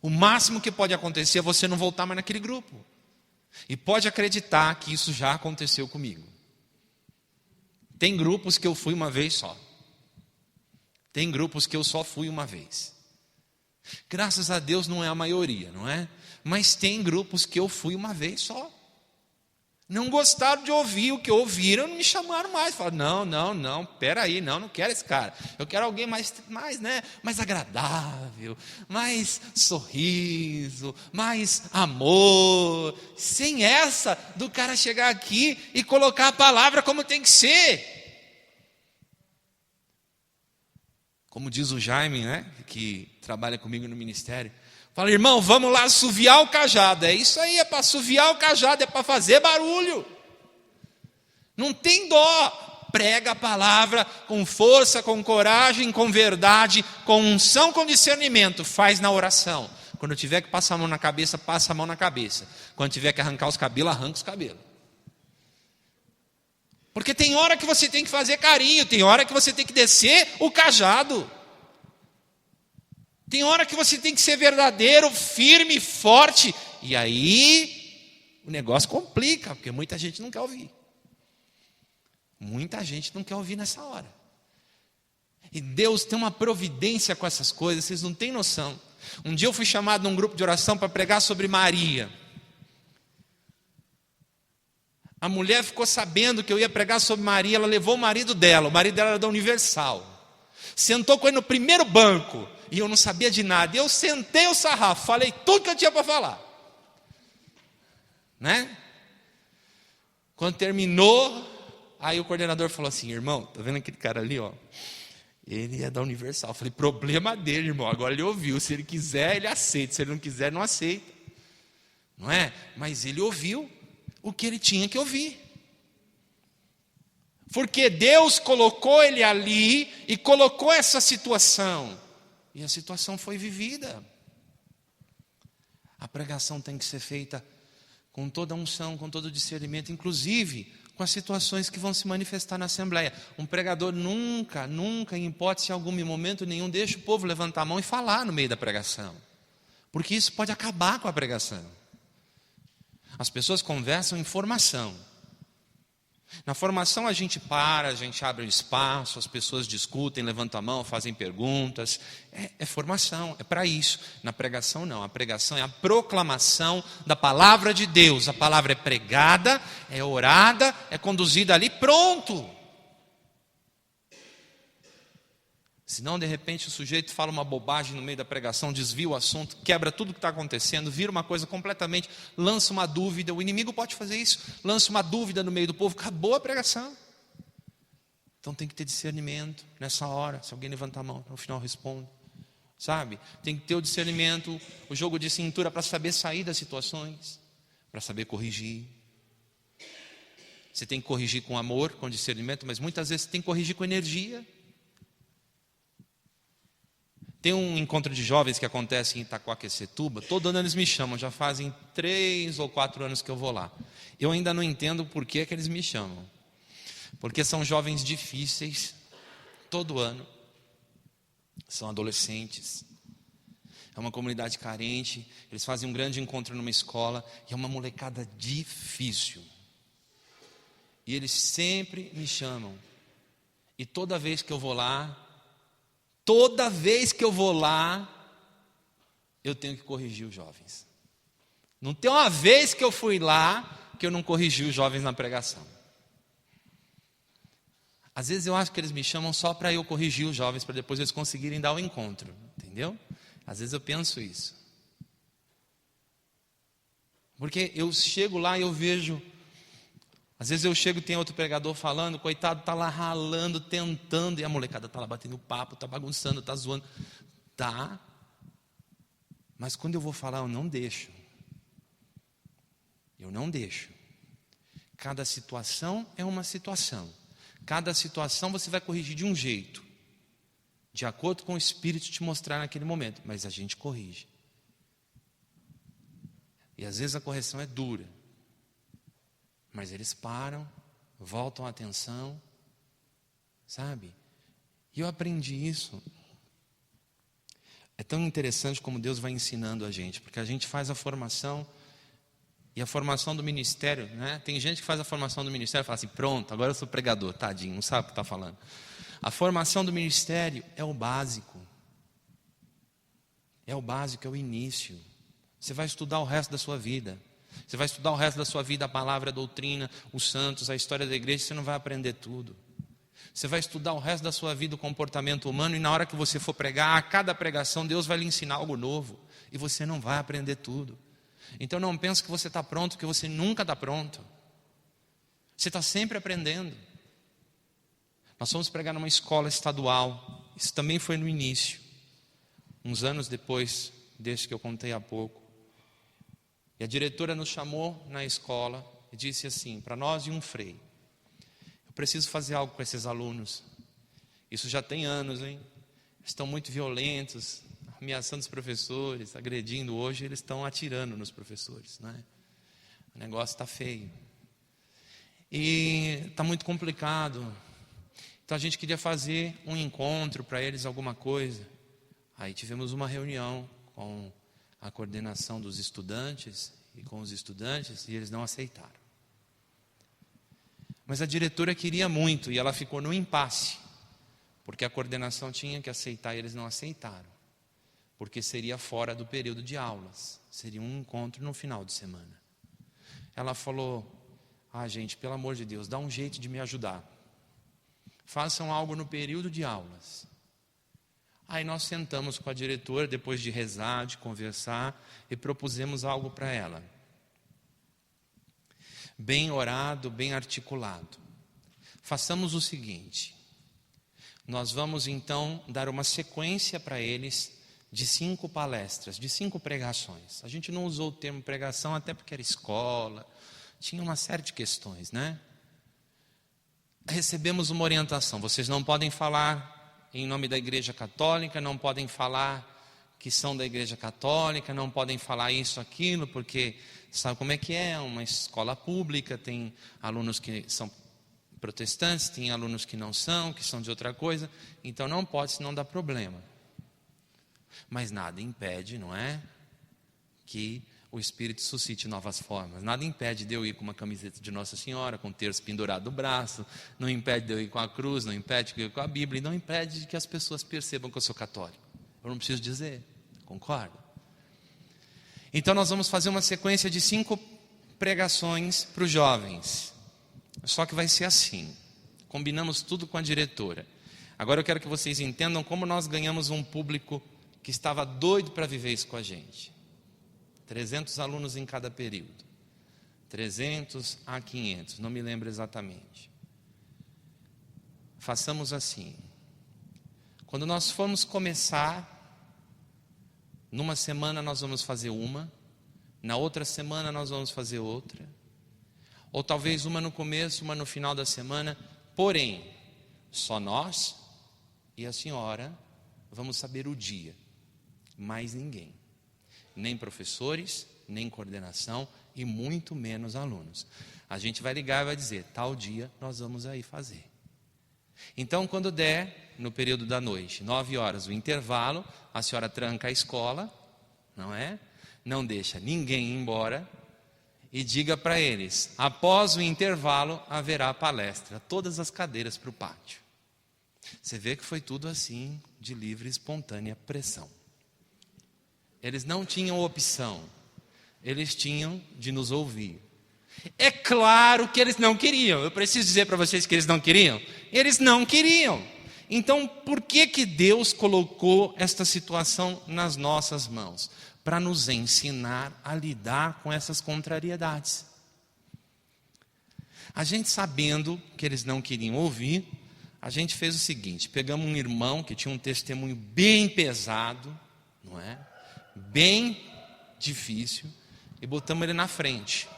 O máximo que pode acontecer é você não voltar mais naquele grupo. E pode acreditar que isso já aconteceu comigo. Tem grupos que eu fui uma vez só. Tem grupos que eu só fui uma vez. Graças a Deus não é a maioria, não é? Mas tem grupos que eu fui uma vez só. Não gostaram de ouvir o que ouviram, não me chamaram mais. Falaram, não, peraí, não quero esse cara. Eu quero alguém mais agradável, mais sorriso, mais amor. Sem essa do cara chegar aqui e colocar a palavra como tem que ser. Como diz o Jaime, né, que trabalha comigo no ministério. Fala, irmão, vamos lá assoviar o cajado. É isso aí, é para assoviar o cajado, é para fazer barulho. Não tem dó. Prega a palavra com força, com coragem, com verdade, com unção, com discernimento. Faz na oração. Quando tiver que passar a mão na cabeça, passa a mão na cabeça. Quando tiver que arrancar os cabelos, arranca os cabelos. Porque tem hora que você tem que fazer carinho, tem hora que você tem que descer o cajado. Tem hora que você tem que ser verdadeiro, firme, forte. E aí o negócio complica, porque muita gente não quer ouvir. Muita gente não quer ouvir nessa hora. E Deus tem uma providência com essas coisas, vocês não têm noção. Um dia eu fui chamado num grupo de oração para pregar sobre Maria. A mulher ficou sabendo que eu ia pregar sobre Maria, ela levou o marido dela era da Universal. Sentou com ele no primeiro banco, e eu não sabia de nada. Eu sentei o sarrafo, falei tudo que eu tinha para falar. Né? Quando terminou, aí o coordenador falou assim, irmão, tá vendo aquele cara ali, ó? Ele é da Universal. Eu falei, problema dele, irmão, agora ele ouviu. Se ele quiser, ele aceita, se ele não quiser, não aceita. Não é? Mas ele ouviu o que ele tinha que ouvir. Porque Deus colocou ele ali e colocou essa situação. E a situação foi vivida. A pregação tem que ser feita com toda a unção, com todo o discernimento, inclusive com as situações que vão se manifestar na Assembleia. Um pregador nunca, em hipótese alguma, em momento nenhum, deixa o povo levantar a mão e falar no meio da pregação. Porque isso pode acabar com a pregação. As pessoas conversam em formação. Na formação a gente para, a gente abre um espaço, as pessoas discutem, levantam a mão, fazem perguntas. É formação, é para isso. Na pregação não, a pregação é a proclamação da palavra de Deus. A palavra é pregada, é orada, é conduzida ali, pronto. Senão, de repente, o sujeito fala uma bobagem no meio da pregação, desvia o assunto, quebra tudo que está acontecendo, vira uma coisa completamente, lança uma dúvida. O inimigo pode fazer isso, lança uma dúvida no meio do povo, acabou a pregação. Então tem que ter discernimento nessa hora. Se alguém levantar a mão, no final responde. Sabe? Tem que ter o discernimento, o jogo de cintura para saber sair das situações, para saber corrigir. Você tem que corrigir com amor, com discernimento, mas muitas vezes você tem que corrigir com energia. Tem um encontro de jovens que acontece em Itaquaquecetuba. Todo ano eles me chamam, já fazem 3 ou 4 anos que eu vou lá. Eu ainda não entendo por que eles me chamam. Porque são jovens difíceis, todo ano. São adolescentes. É uma comunidade carente. Eles fazem um grande encontro numa escola. E é uma molecada difícil. E eles sempre me chamam. E toda vez que eu vou lá, eu tenho que corrigir os jovens. Não tem uma vez que eu fui lá que eu não corrigi os jovens na pregação. Às vezes eu acho que eles me chamam só para eu corrigir os jovens, para depois eles conseguirem dar o encontro. Entendeu? Às vezes eu penso isso. Porque eu chego lá e eu vejo Às vezes eu chego e tem outro pregador falando, coitado, está lá ralando, tentando, e a molecada está lá batendo papo, está bagunçando, está zoando. Tá, mas quando eu vou falar, eu não deixo. Eu não deixo. Cada situação é uma situação. Cada situação você vai corrigir de um jeito, de acordo com o Espírito te mostrar naquele momento, mas a gente corrige. E às vezes a correção é dura, mas eles param, voltam a atenção, sabe? E eu aprendi isso. É tão interessante como Deus vai ensinando a gente, porque a gente faz a formação, e a formação do ministério, né? Tem gente que faz a formação do ministério e fala assim, pronto, agora eu sou pregador, tadinho, não sabe o que está falando. A formação do ministério é o básico. É o básico, é o início. Você vai estudar o resto da sua vida. Você vai estudar o resto da sua vida, a palavra, a doutrina, os santos, a história da igreja, você não vai aprender tudo. Você vai estudar o resto da sua vida o comportamento humano, e na hora que você for pregar, a cada pregação Deus vai lhe ensinar algo novo, e você não vai aprender tudo. Então não pense que você está pronto, porque você nunca está pronto. Você está sempre aprendendo. Nós fomos pregar numa escola estadual, isso também foi no início, uns anos depois desse que eu contei há pouco. E a diretora nos chamou na escola e disse assim, para nós e um freio, eu preciso fazer algo com esses alunos. Isso já tem anos, hein? Estão muito violentos, ameaçando os professores, agredindo. Hoje eles estão atirando nos professores, né? O negócio está feio. E está muito complicado. Então a gente queria fazer um encontro para eles, alguma coisa. Aí tivemos uma reunião com a coordenação dos estudantes e com os estudantes, e eles não aceitaram. Mas a diretora queria muito, e ela ficou no impasse, porque a coordenação tinha que aceitar e eles não aceitaram, porque seria fora do período de aulas, seria um encontro no final de semana. Ela falou, gente, pelo amor de Deus, dá um jeito de me ajudar, façam algo no período de aulas. Aí nós sentamos com a diretora, depois de rezar, de conversar, e propusemos algo para ela. Bem orado, bem articulado. Façamos o seguinte, nós vamos então dar uma sequência para eles de 5 palestras, de 5 pregações. A gente não usou o termo pregação até porque era escola, tinha uma série de questões, né? Recebemos uma orientação, vocês não podem falar em nome da Igreja Católica, não podem falar que são da Igreja Católica, não podem falar isso, aquilo, porque sabe como é uma escola pública, tem alunos que são protestantes, tem alunos que não são, que são de outra coisa, então não pode, senão dá problema. Mas nada impede, não é? Que o Espírito suscite novas formas. Nada impede de eu ir com uma camiseta de Nossa Senhora, com o terço pendurado no braço, não impede de eu ir com a cruz, não impede de eu ir com a Bíblia, e não impede de que as pessoas percebam que eu sou católico. Eu não preciso dizer, concorda? Então nós vamos fazer uma sequência de 5 pregações para os jovens. Só que vai ser assim, combinamos tudo com a diretora. Agora eu quero que vocês entendam como nós ganhamos um público que estava doido para viver isso com a gente. 300 alunos em cada período, 300 a 500, não me lembro exatamente. Façamos assim, quando nós formos começar, numa semana nós vamos fazer uma, na outra semana nós vamos fazer outra, ou talvez uma no começo, uma no final da semana, porém, só nós e a senhora vamos saber o dia, mais ninguém. Nem professores, nem coordenação e muito menos alunos. A gente vai ligar e vai dizer, tal dia nós vamos aí fazer. Então quando der, no período da noite, 9 horas, o intervalo, a senhora tranca a escola, não é? Não deixa ninguém ir embora e diga para eles, após o intervalo haverá palestra, todas as cadeiras para o pátio. Você vê que foi tudo assim, de livre e espontânea pressão. Eles não tinham opção, eles tinham de nos ouvir. É claro que eles não queriam, eu preciso dizer para vocês que eles não queriam. Eles não queriam. Então, por que Deus colocou esta situação nas nossas mãos? Para nos ensinar a lidar com essas contrariedades. A gente, sabendo que eles não queriam ouvir, a gente fez o seguinte: pegamos um irmão que tinha um testemunho bem pesado, não é? Bem difícil, e botamos ele na frente.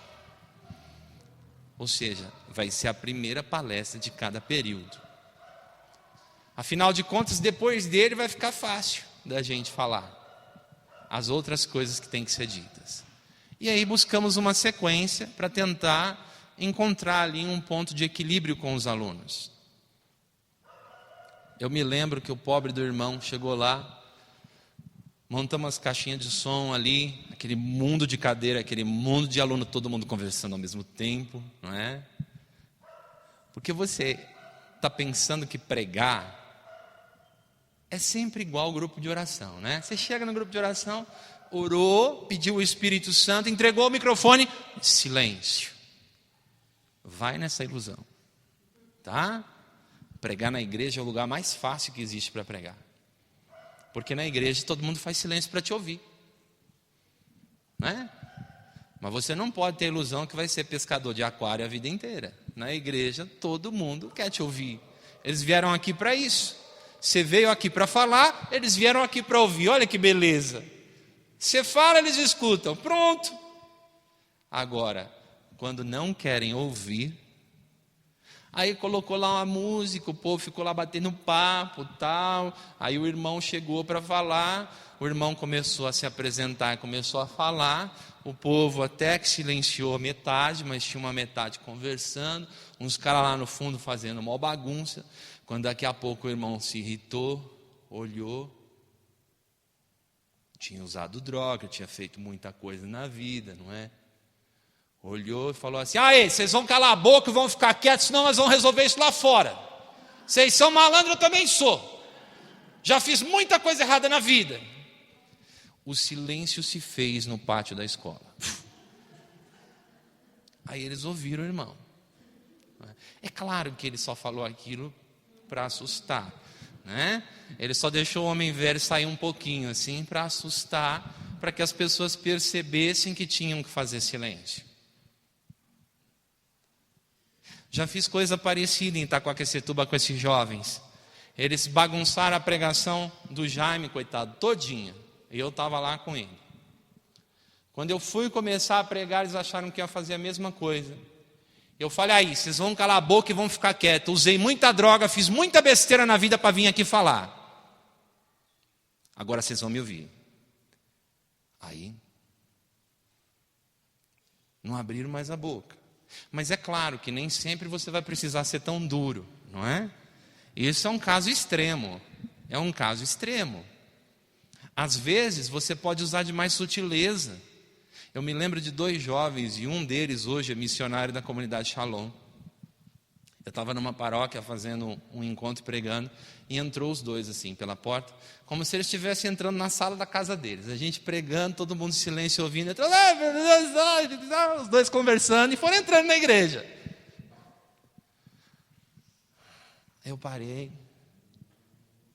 Ou seja, vai ser a primeira palestra de cada período. Afinal de contas, depois dele vai ficar fácil da gente falar as outras coisas que têm que ser ditas. E aí buscamos uma sequência para tentar encontrar ali um ponto de equilíbrio com os alunos. Eu me lembro que o pobre do irmão chegou lá, montamos as caixinhas de som ali, aquele mundo de cadeira, aquele mundo de aluno, todo mundo conversando ao mesmo tempo, não é? Porque você está pensando que pregar é sempre igual ao grupo de oração, né? Você chega no grupo de oração, orou, pediu o Espírito Santo, entregou o microfone, silêncio. Vai nessa ilusão, tá? Pregar na igreja é o lugar mais fácil que existe para pregar. Porque na igreja todo mundo faz silêncio para te ouvir, né? Mas você não pode ter a ilusão que vai ser pescador de aquário a vida inteira. Na igreja todo mundo quer te ouvir. Eles vieram aqui para isso. Você veio aqui para falar, eles vieram aqui para ouvir. Olha que beleza. Você fala, eles escutam. Pronto. Agora, quando não querem ouvir, aí colocou lá uma música, o povo ficou lá batendo papo, tal. Aí o irmão chegou para falar, o irmão começou a se apresentar, começou a falar. O povo até que silenciou a metade, mas tinha uma metade conversando. Uns caras lá no fundo fazendo uma bagunça. Quando daqui a pouco o irmão se irritou, olhou. Tinha usado droga, tinha feito muita coisa na vida, não é? Olhou e falou assim: aí, vocês vão calar a boca e vão ficar quietos, senão nós vamos resolver isso lá fora. Vocês são malandros, eu também sou. Já fiz muita coisa errada na vida. O silêncio se fez no pátio da escola. Aí eles ouviram o irmão. É claro que ele só falou aquilo para assustar, né? Ele só deixou o homem velho sair um pouquinho assim para assustar, para que as pessoas percebessem que tinham que fazer silêncio. Já fiz coisa parecida em Itacoaquecetuba com esses jovens. Eles bagunçaram a pregação do Jaime, coitado, todinha. E eu estava lá com ele. Quando eu fui começar a pregar, eles acharam que ia fazer a mesma coisa. Eu falei: aí, vocês vão calar a boca e vão ficar quietos. Usei muita droga, fiz muita besteira na vida para vir aqui falar. Agora vocês vão me ouvir. Aí, não abriram mais a boca. Mas é claro que nem sempre você vai precisar ser tão duro, não é? Isso é um caso extremo. É um caso extremo. Às vezes você pode usar de mais sutileza. Eu me lembro de 2 jovens, e um deles hoje é missionário da comunidade Shalom. Eu estava numa paróquia fazendo um encontro pregando, e entrou os 2 assim pela porta, como se eles estivessem entrando na sala da casa deles. A gente pregando, todo mundo em silêncio ouvindo, entrou, os 2 conversando e foram entrando na igreja. Eu parei.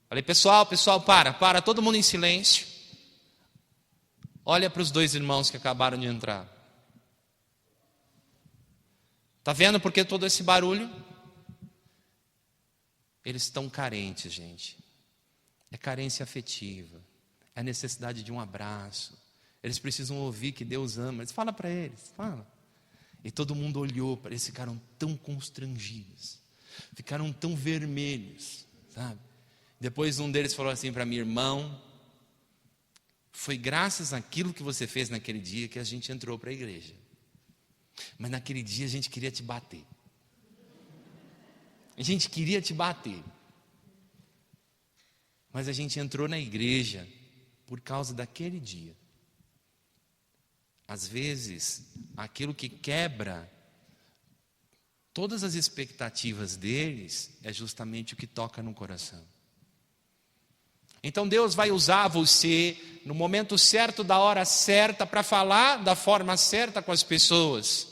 Falei: pessoal, para, todo mundo em silêncio. Olha para os 2 irmãos que acabaram de entrar. Está vendo por que todo esse barulho? Eles estão carentes, gente. É carência afetiva. É a necessidade de um abraço. Eles precisam ouvir que Deus ama. Eles fala para eles, fala. E todo mundo olhou, eles ficaram tão constrangidos. Ficaram tão vermelhos, sabe? Depois um deles falou assim para mim: irmão, foi graças àquilo que você fez naquele dia que a gente entrou para a igreja. Mas naquele dia a gente queria te bater. A gente queria te bater. Mas a gente entrou na igreja por causa daquele dia. Às vezes, aquilo que quebra todas as expectativas deles é justamente o que toca no coração. Então Deus vai usar você no momento certo, da hora certa, para falar da forma certa com as pessoas.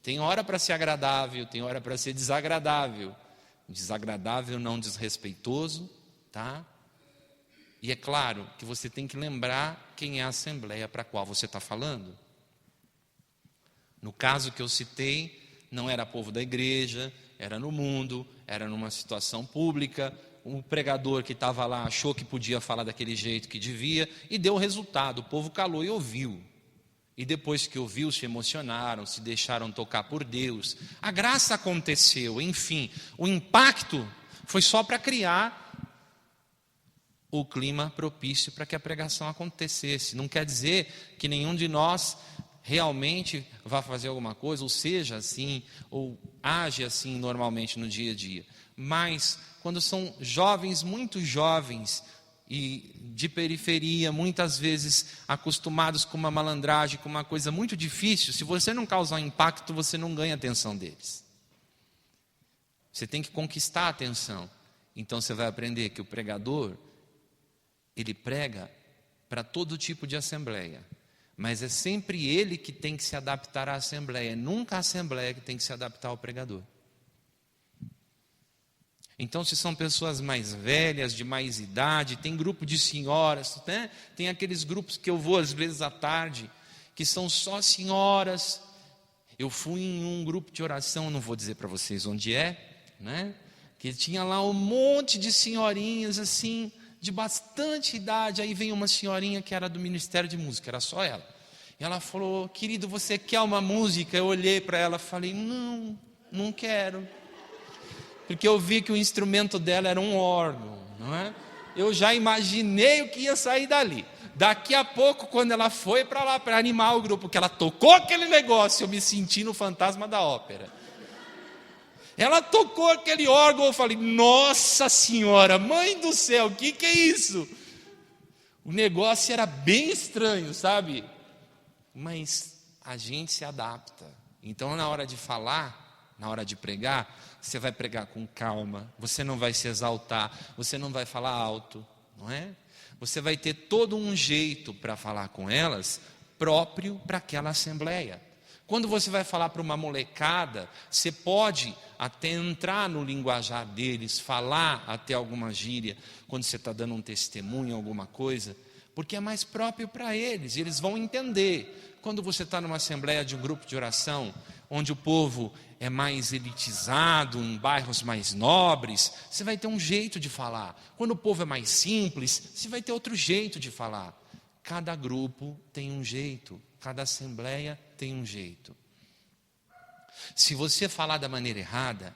Tem hora para ser agradável, tem hora para ser desagradável. Desagradável, não desrespeitoso, tá? E é claro que você tem que lembrar quem é a assembleia para a qual você está falando. No caso que eu citei, não era povo da igreja, era no mundo, era numa situação pública. O pregador que estava lá achou que podia falar daquele jeito que devia e deu o resultado. O povo calou e ouviu. E depois que ouviu, se emocionaram, se deixaram tocar por Deus. A graça aconteceu, enfim. O impacto foi só para criar o clima propício para que a pregação acontecesse. Não quer dizer que nenhum de nós realmente vá fazer alguma coisa, ou seja assim, ou age assim normalmente no dia a dia. Mas quando são jovens, muito jovens, e de periferia, muitas vezes acostumados com uma malandragem, com uma coisa muito difícil, se você não causar impacto, você não ganha a atenção deles. Você tem que conquistar a atenção. Então você vai aprender que o pregador, ele prega para todo tipo de assembleia, mas é sempre ele que tem que se adaptar à assembleia, nunca a assembleia que tem que se adaptar ao pregador. Então, se são pessoas mais velhas, de mais idade, tem grupo de senhoras, né? Tem aqueles grupos que eu vou às vezes à tarde, que são só senhoras. Eu fui em um grupo de oração, não vou dizer para vocês onde é, né? Que tinha lá um monte de senhorinhas assim, de bastante idade. Aí veio uma senhorinha que era do Ministério de Música, era só ela. E ela falou: querido, você quer uma música? Eu olhei para ela e falei: não, não quero. Porque eu vi que o instrumento dela era um órgão, não é? Eu já imaginei o que ia sair dali. Daqui a pouco, quando ela foi para lá para animar o grupo, que ela tocou aquele negócio, eu me senti no Fantasma da Ópera. Ela tocou aquele órgão, eu falei: nossa senhora, mãe do céu, o que é isso? O negócio era bem estranho, sabe? Mas a gente se adapta. Então, na hora de falar, na hora de pregar, você vai pregar com calma, você não vai se exaltar, você não vai falar alto, não é? Você vai ter todo um jeito para falar com elas, próprio para aquela assembleia. Quando você vai falar para uma molecada, você pode até entrar no linguajar deles, falar até alguma gíria, quando você está dando um testemunho, alguma coisa, porque é mais próprio para eles, eles vão entender. Quando você está numa assembleia de um grupo de oração, onde o povo é mais elitizado, em bairros mais nobres, você vai ter um jeito de falar. Quando o povo é mais simples, você vai ter outro jeito de falar. Cada grupo tem um jeito, cada assembleia tem um jeito. Se você falar da maneira errada,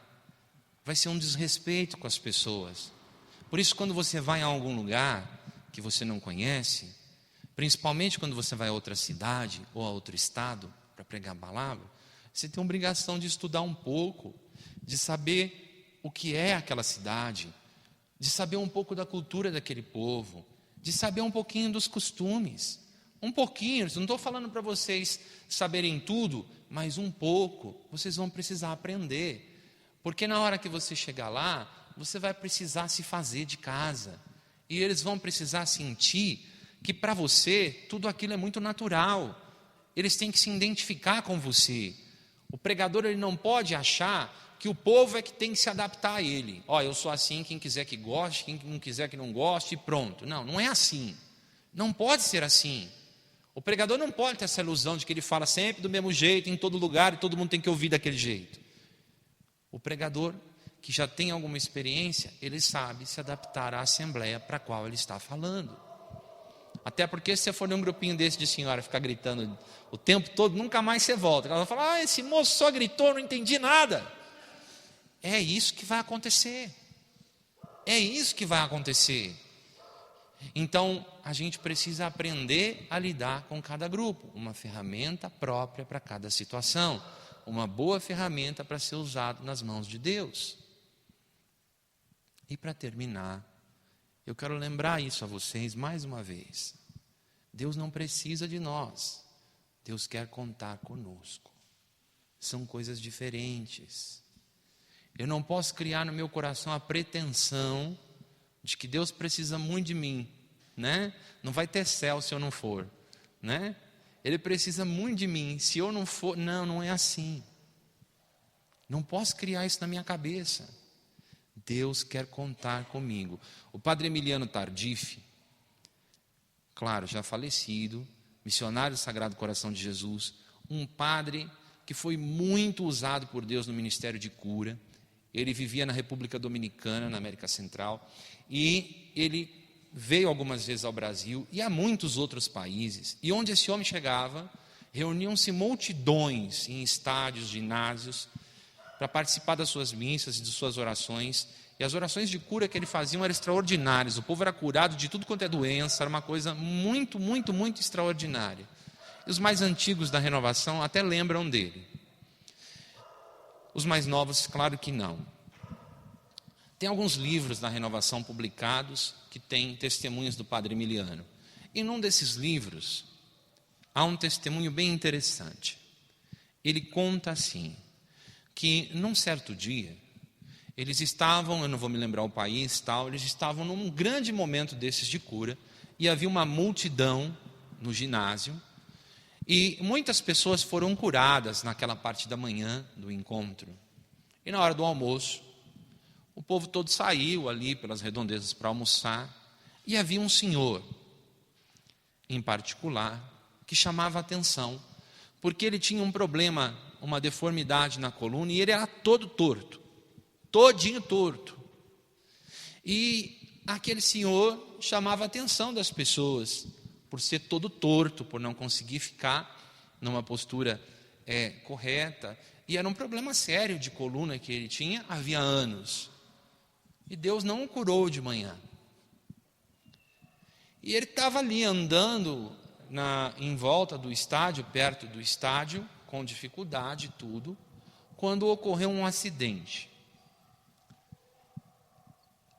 vai ser um desrespeito com as pessoas. Por isso, quando você vai a algum lugar que você não conhece, principalmente quando você vai a outra cidade ou a outro estado para pregar a palavra, você tem a obrigação de estudar um pouco, de saber o que é aquela cidade, de saber um pouco da cultura daquele povo, de saber um pouquinho dos costumes. Um pouquinho, não estou falando para vocês saberem tudo, mas um pouco, vocês vão precisar aprender. Porque na hora que você chegar lá, você vai precisar se fazer de casa. E eles vão precisar sentir que para você, tudo aquilo é muito natural. Eles têm que se identificar com você. O pregador, ele não pode achar que o povo é que tem que se adaptar a ele. Ó, eu sou assim, quem quiser que goste, quem não quiser que não goste, e pronto. Não, não é assim. Não pode ser assim. O pregador não pode ter essa ilusão de que ele fala sempre do mesmo jeito, em todo lugar, e todo mundo tem que ouvir daquele jeito. O pregador que já tem alguma experiência, ele sabe se adaptar à assembleia para a qual ele está falando. Até porque se você for num grupinho desse de senhora ficar gritando o tempo todo, nunca mais você volta. Ela vai falar: esse moço só gritou, não entendi nada. É isso que vai acontecer. É isso que vai acontecer. Então, a gente precisa aprender a lidar com cada grupo. Uma ferramenta própria para cada situação. Uma boa ferramenta para ser usada nas mãos de Deus. E para terminar, eu quero lembrar isso a vocês mais uma vez. Deus não precisa de nós. Deus quer contar conosco. São coisas diferentes. Eu não posso criar no meu coração a pretensão de que Deus precisa muito de mim, né? Não vai ter céu se eu não for, né? Ele precisa muito de mim, se eu não for, não é assim. Não posso criar isso na minha cabeça. Deus quer contar comigo. O padre Emiliano Tardif, claro, já falecido, missionário do Sagrado Coração de Jesus, um padre que foi muito usado por Deus no ministério de cura. Ele vivia na República Dominicana, na América Central, e ele veio algumas vezes ao Brasil e a muitos outros países. E onde esse homem chegava, reuniam-se multidões em estádios, ginásios, para participar das suas missas e de suas orações. E as orações de cura que ele fazia eram extraordinárias. O povo era curado de tudo quanto é doença, era uma coisa muito, muito, muito extraordinária. E os mais antigos da renovação até lembram dele. Os mais novos, claro que não. Tem alguns livros da renovação publicados que têm testemunhos do Padre Emiliano. E num desses livros, há um testemunho bem interessante. Ele conta assim, que num certo dia, eles estavam, eu não vou me lembrar o país, eles estavam num grande momento desses de cura, e havia uma multidão no ginásio, e muitas pessoas foram curadas naquela parte da manhã do encontro. E na hora do almoço, o povo todo saiu ali pelas redondezas para almoçar, e havia um senhor, em particular, que chamava a atenção, porque ele tinha um problema, uma deformidade na coluna, e ele era todo torto, todinho torto. E aquele senhor chamava a atenção das pessoas, por ser todo torto, por não conseguir ficar numa postura correta. E era um problema sério de coluna que ele tinha havia anos. E Deus não o curou de manhã. E ele estava ali andando em volta do estádio, perto do estádio, com dificuldade e tudo, quando ocorreu um acidente.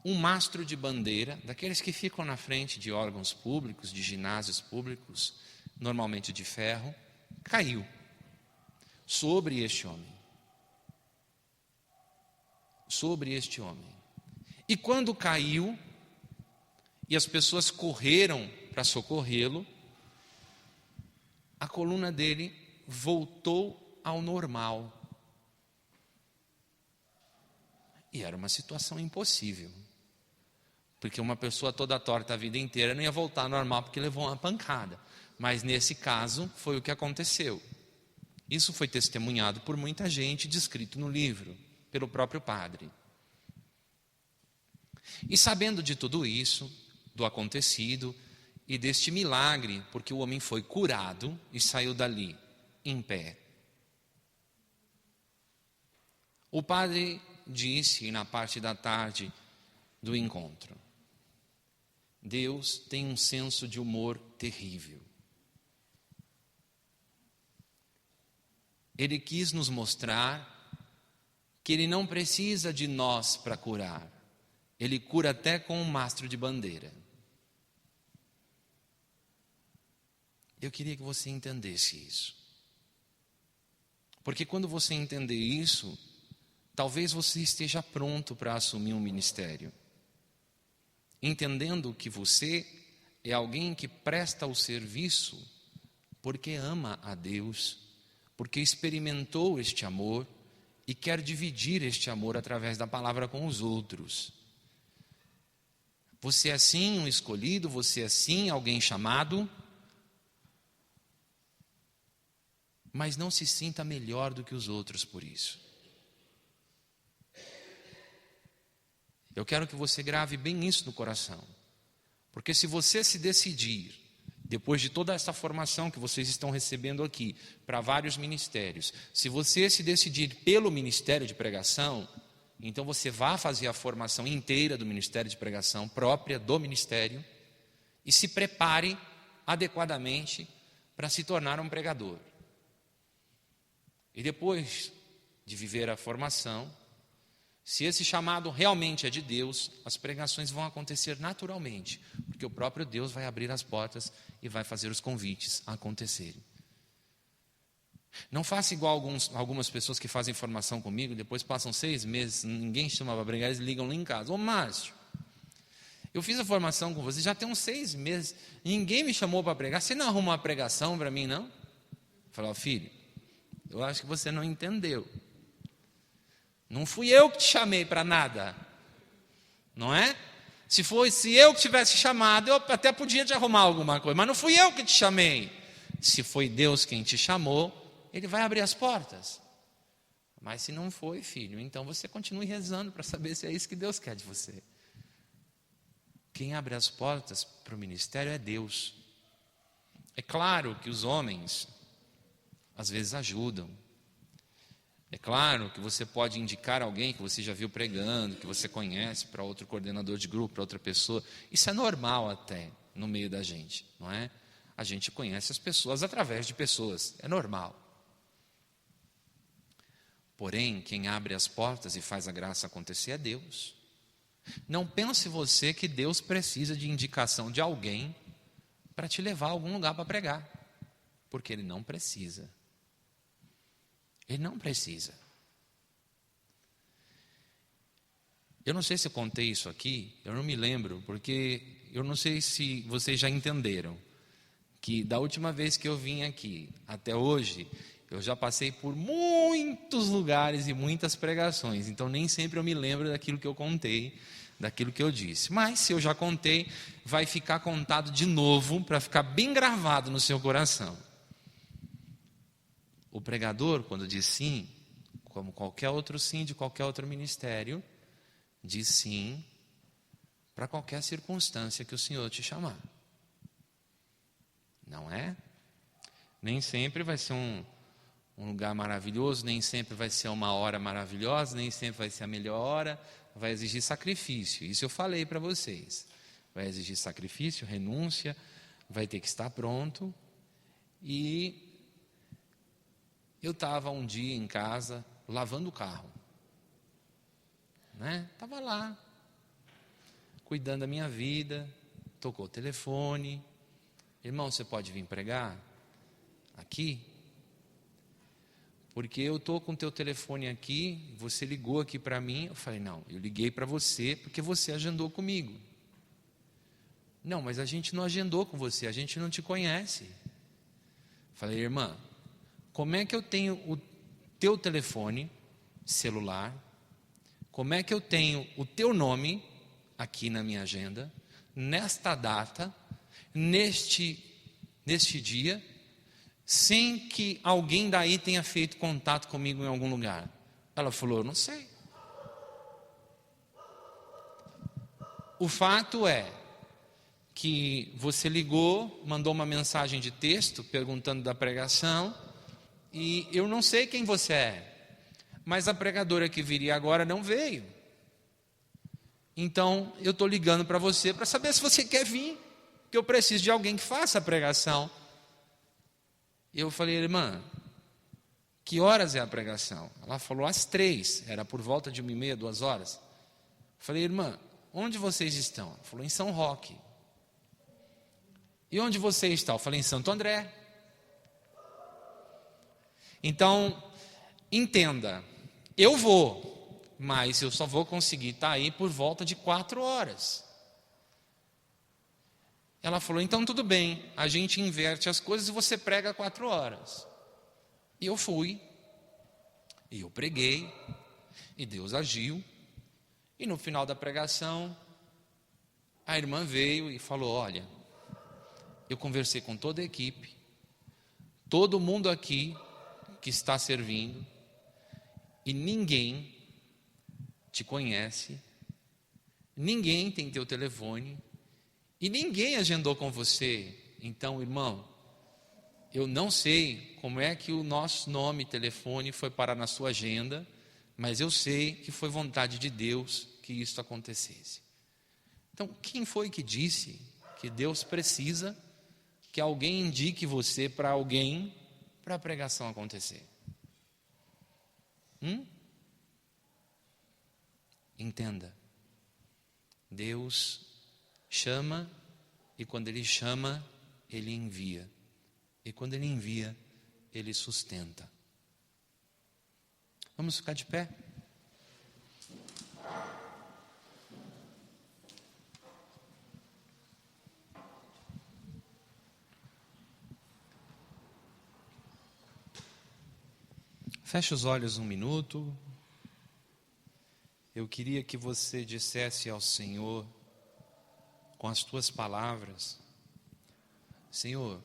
Um mastro de bandeira, daqueles que ficam na frente de órgãos públicos, de ginásios públicos, normalmente de ferro, caiu sobre este homem. Sobre este homem. E quando caiu, e as pessoas correram para socorrê-lo, a coluna dele voltou ao normal. E era uma situação impossível. Porque uma pessoa toda torta a vida inteira não ia voltar ao normal porque levou uma pancada. Mas nesse caso foi o que aconteceu. Isso foi testemunhado por muita gente, descrito no livro, pelo próprio padre. E sabendo de tudo isso, do acontecido e deste milagre, porque o homem foi curado e saiu dali em pé. O padre disse na parte da tarde do encontro: Deus tem um senso de humor terrível. Ele quis nos mostrar que Ele não precisa de nós para curar. Ele cura até com um mastro de bandeira. Eu queria que você entendesse isso. Porque quando você entender isso, talvez você esteja pronto para assumir um ministério. Entendendo que você é alguém que presta o serviço porque ama a Deus, porque experimentou este amor e quer dividir este amor através da palavra com os outros. Você é sim um escolhido, você é sim alguém chamado, mas não se sinta melhor do que os outros por isso. Eu quero que você grave bem isso no coração. Porque se você se decidir, depois de toda essa formação que vocês estão recebendo aqui, para vários ministérios, se você se decidir pelo ministério de pregação, então você vá fazer a formação inteira do ministério de pregação, própria do ministério, e se prepare adequadamente para se tornar um pregador. E depois de viver a formação, se esse chamado realmente é de Deus, as pregações vão acontecer naturalmente, porque o próprio Deus vai abrir as portas e vai fazer os convites acontecerem. Não faça igual algumas pessoas que fazem formação comigo, depois passam 6 meses, ninguém chama para pregar, eles ligam lá em casa: Ô Márcio, eu fiz a formação com você, já tem uns 6 meses, ninguém me chamou para pregar, você não arruma uma pregação para mim, não? Eu falei: ó, filho, eu acho que você não entendeu. Não fui eu que te chamei para nada, não é? Se eu que tivesse chamado, eu até podia te arrumar alguma coisa, mas não fui eu que te chamei. Se foi Deus quem te chamou, Ele vai abrir as portas. Mas se não foi, filho, então você continue rezando para saber se é isso que Deus quer de você. Quem abre as portas para o ministério é Deus. É claro que os homens, às vezes, ajudam. É claro que você pode indicar alguém que você já viu pregando, que você conhece, para outro coordenador de grupo, para outra pessoa. Isso é normal até no meio da gente, não é? A gente conhece as pessoas através de pessoas, é normal. Porém, quem abre as portas e faz a graça acontecer é Deus. Não pense você que Deus precisa de indicação de alguém para te levar a algum lugar para pregar, porque Ele não precisa. Ele não precisa. Eu não sei se eu contei isso aqui, eu não me lembro, porque eu não sei se vocês já entenderam, que da última vez que eu vim aqui até hoje, eu já passei por muitos lugares e muitas pregações, então nem sempre eu me lembro daquilo que eu contei, daquilo que eu disse. Mas se eu já contei, vai ficar contado de novo, para ficar bem gravado no seu coração. O pregador, quando diz sim, como qualquer outro sim de qualquer outro ministério, diz sim para qualquer circunstância que o Senhor te chamar. Não é? Nem sempre vai ser um lugar maravilhoso, nem sempre vai ser uma hora maravilhosa, nem sempre vai ser a melhor hora, vai exigir sacrifício. Isso eu falei para vocês. Vai exigir sacrifício, renúncia, vai ter que estar pronto. E eu estava um dia em casa, lavando o carro. Estava lá, cuidando da minha vida, tocou o telefone. Irmão, você pode vir pregar aqui? Porque eu estou com o teu telefone aqui, você ligou aqui para mim. Eu falei, não, eu liguei para você porque você agendou comigo. Não, mas a gente não agendou com você, a gente não te conhece. Falei, irmã, como é que eu tenho o teu telefone celular? Como é que eu tenho o teu nome aqui na minha agenda, nesta data, neste dia, sem que alguém daí tenha feito contato comigo em algum lugar? Ela falou, eu não sei. O fato é que você ligou, mandou uma mensagem de texto perguntando da pregação, e eu não sei quem você é, mas a pregadora que viria agora não veio. Então eu estou ligando para você para saber se você quer vir, porque eu preciso de alguém que faça a pregação. Eu falei, irmã, que horas é a pregação? Ela falou, às 3, era por volta de 1h30, 2 horas. Eu falei, irmã, onde vocês estão? Ela falou, em São Roque. E onde você está? Eu falei, em Santo André. Então, entenda, eu vou, mas eu só vou conseguir estar aí por volta de 4 horas. Ela falou, então tudo bem, a gente inverte as coisas e você prega 4 horas. E eu fui, e eu preguei, e Deus agiu, e no final da pregação, a irmã veio e falou, olha, eu conversei com toda a equipe, todo mundo aqui que está servindo, e ninguém te conhece, ninguém tem teu telefone, e ninguém agendou com você. Então, irmão, eu não sei como é que o nosso nome e telefone foi parar na sua agenda, mas eu sei que foi vontade de Deus que isso acontecesse. Então, quem foi que disse que Deus precisa que alguém indique você para alguém para a pregação acontecer? Entenda, Deus chama, e quando Ele chama, Ele envia. E quando Ele envia, Ele sustenta. Vamos ficar de pé? Feche os olhos um minuto. Eu queria que você dissesse ao Senhor, com as tuas palavras, Senhor,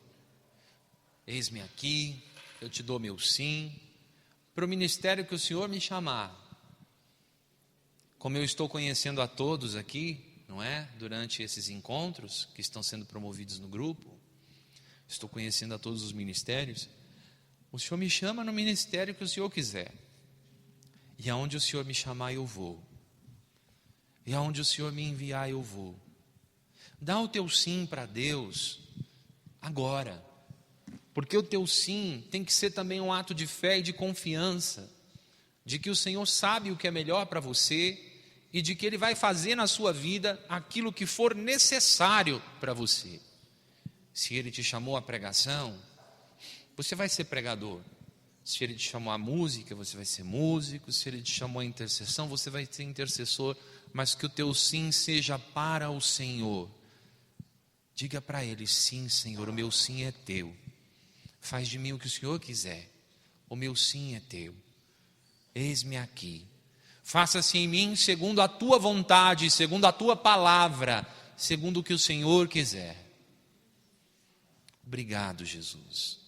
eis-me aqui, eu te dou meu sim, para o ministério que o Senhor me chamar. Como eu estou conhecendo a todos aqui, não é? Durante esses encontros que estão sendo promovidos no grupo, estou conhecendo a todos os ministérios. O Senhor me chama no ministério que o Senhor quiser. E aonde o Senhor me chamar, eu vou. E aonde o Senhor me enviar, eu vou. Dá o teu sim para Deus agora. Porque o teu sim tem que ser também um ato de fé e de confiança, de que o Senhor sabe o que é melhor para você e de que Ele vai fazer na sua vida aquilo que for necessário para você. Se Ele te chamou à pregação, você vai ser pregador. Se Ele te chamou à música, você vai ser músico. Se Ele te chamou à intercessão, você vai ser intercessor. Mas que o teu sim seja para o Senhor. Diga para Ele: sim, Senhor, o meu sim é teu. Faz de mim o que o Senhor quiser. O meu sim é teu. Eis-me aqui. Faça-se em mim segundo a tua vontade, segundo a tua palavra, segundo o que o Senhor quiser. Obrigado, Jesus.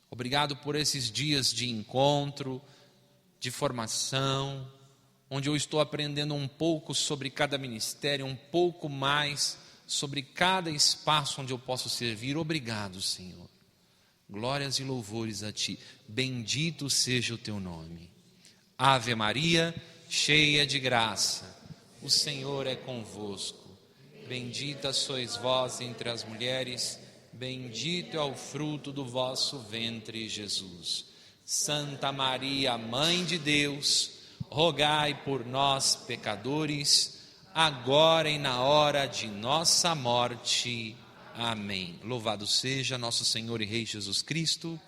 Obrigado por esses dias de encontro, de formação, onde eu estou aprendendo um pouco sobre cada ministério, um pouco mais sobre cada espaço onde eu posso servir. Obrigado, Senhor. Glórias e louvores a Ti. Bendito seja o Teu nome. Ave Maria, cheia de graça, o Senhor é convosco. Bendita sois vós entre as mulheres, bendito é o fruto do vosso ventre, Jesus. Santa Maria, Mãe de Deus, rogai por nós, pecadores, agora e na hora de nossa morte. Amém. Louvado seja nosso Senhor e Rei Jesus Cristo.